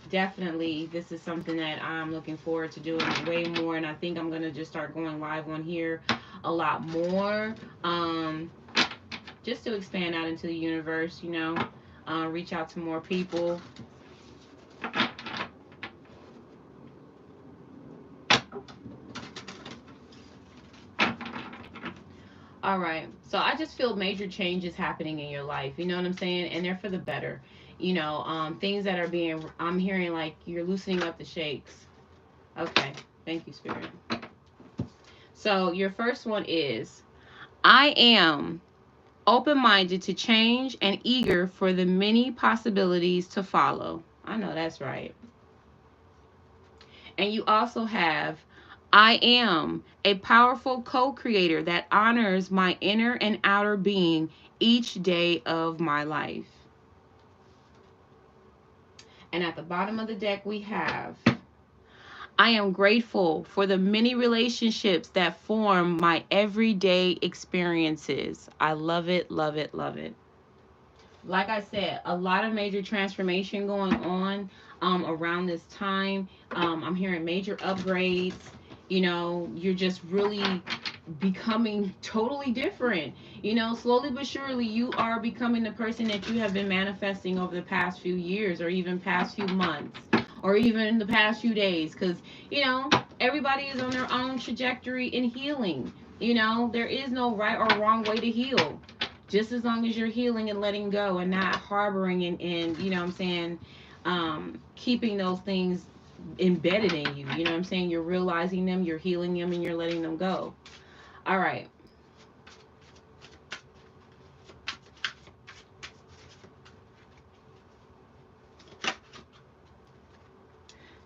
definitely this is something that I'm looking forward to doing way more, and I think I'm gonna just start going live on here a lot more, just to expand out into the universe, reach out to more people. All right. So I just feel major changes happening in your life. You know what I'm saying? And they're for the better. Things that are I'm hearing like you're loosening up the shakes. Okay. Thank you, Spirit. So your first one is, I am open-minded to change and eager for the many possibilities to follow. I know that's right. And you also have, I am a powerful co-creator that honors my inner and outer being each day of my life. And at the bottom of the deck we have, I am grateful for the many relationships that form my everyday experiences. I love it, love it, love it. Like I said, a lot of major transformation going on around this time. I'm hearing major upgrades. You're just really becoming totally different. You know, slowly but surely, you are becoming the person that you have been manifesting over the past few years, or even past few months, or even the past few days. Because, you know, everybody is on their own trajectory in healing. You know, there is no right or wrong way to heal. Just as long as you're healing and letting go and not harboring and you know what I'm saying, keeping those things embedded in you. You know what I'm saying? You're realizing them, you're healing them, and you're letting them go. All right.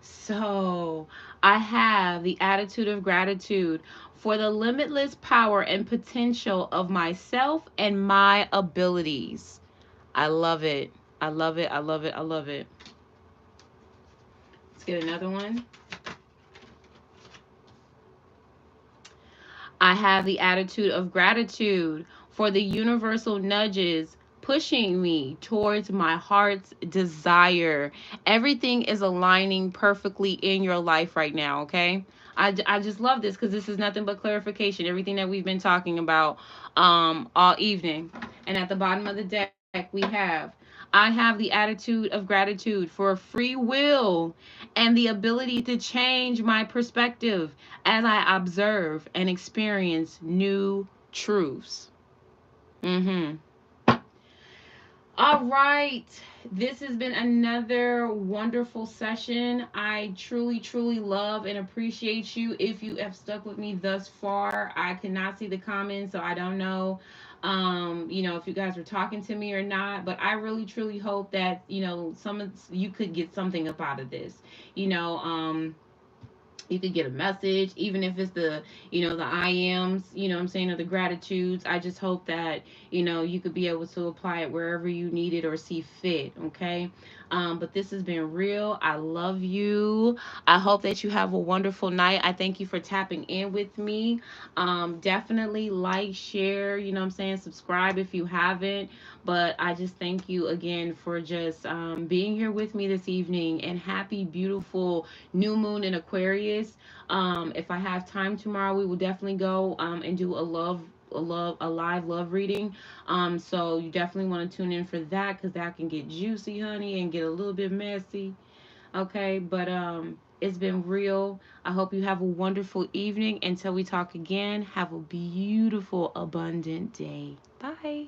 So I have the attitude of gratitude for the limitless power and potential of myself and my abilities. I love it. I love it. I love it. I love it. Let's get another one. I have the attitude of gratitude for the universal nudges pushing me towards my heart's desire. Everything is aligning perfectly in your life right now, okay? I just love this because this is nothing but clarification. Everything that we've been talking about all evening. And at the bottom of the deck, we have I have the attitude of gratitude for free will and the ability to change my perspective as I observe and experience new truths. Mm-hmm. All right. This has been another wonderful session. I truly, truly love and appreciate you. If you have stuck with me thus far, I cannot see the comments, so I don't know, you know, if you guys were talking to me or not. But I really, truly hope that, you know, some of you could get something up out of this. You know, you could get a message, even if it's the, you know, the I ams, you know what I'm saying, or the gratitudes. I just hope that, you know, you could be able to apply it wherever you need it or see fit. Okay. But this has been real. I love you. I hope that you have a wonderful night. I thank you for tapping in with me. Definitely like, share, you know what I'm saying, subscribe if you haven't. But I just thank you again for just being here with me this evening, and happy beautiful new moon in Aquarius. If I have time tomorrow, we will definitely go and do a live love reading. So you definitely want to tune in for that, because that can get juicy, honey, and get a little bit messy. Okay, but it's been real. I hope you have a wonderful evening. Until we talk again, have a beautiful, abundant day. Bye.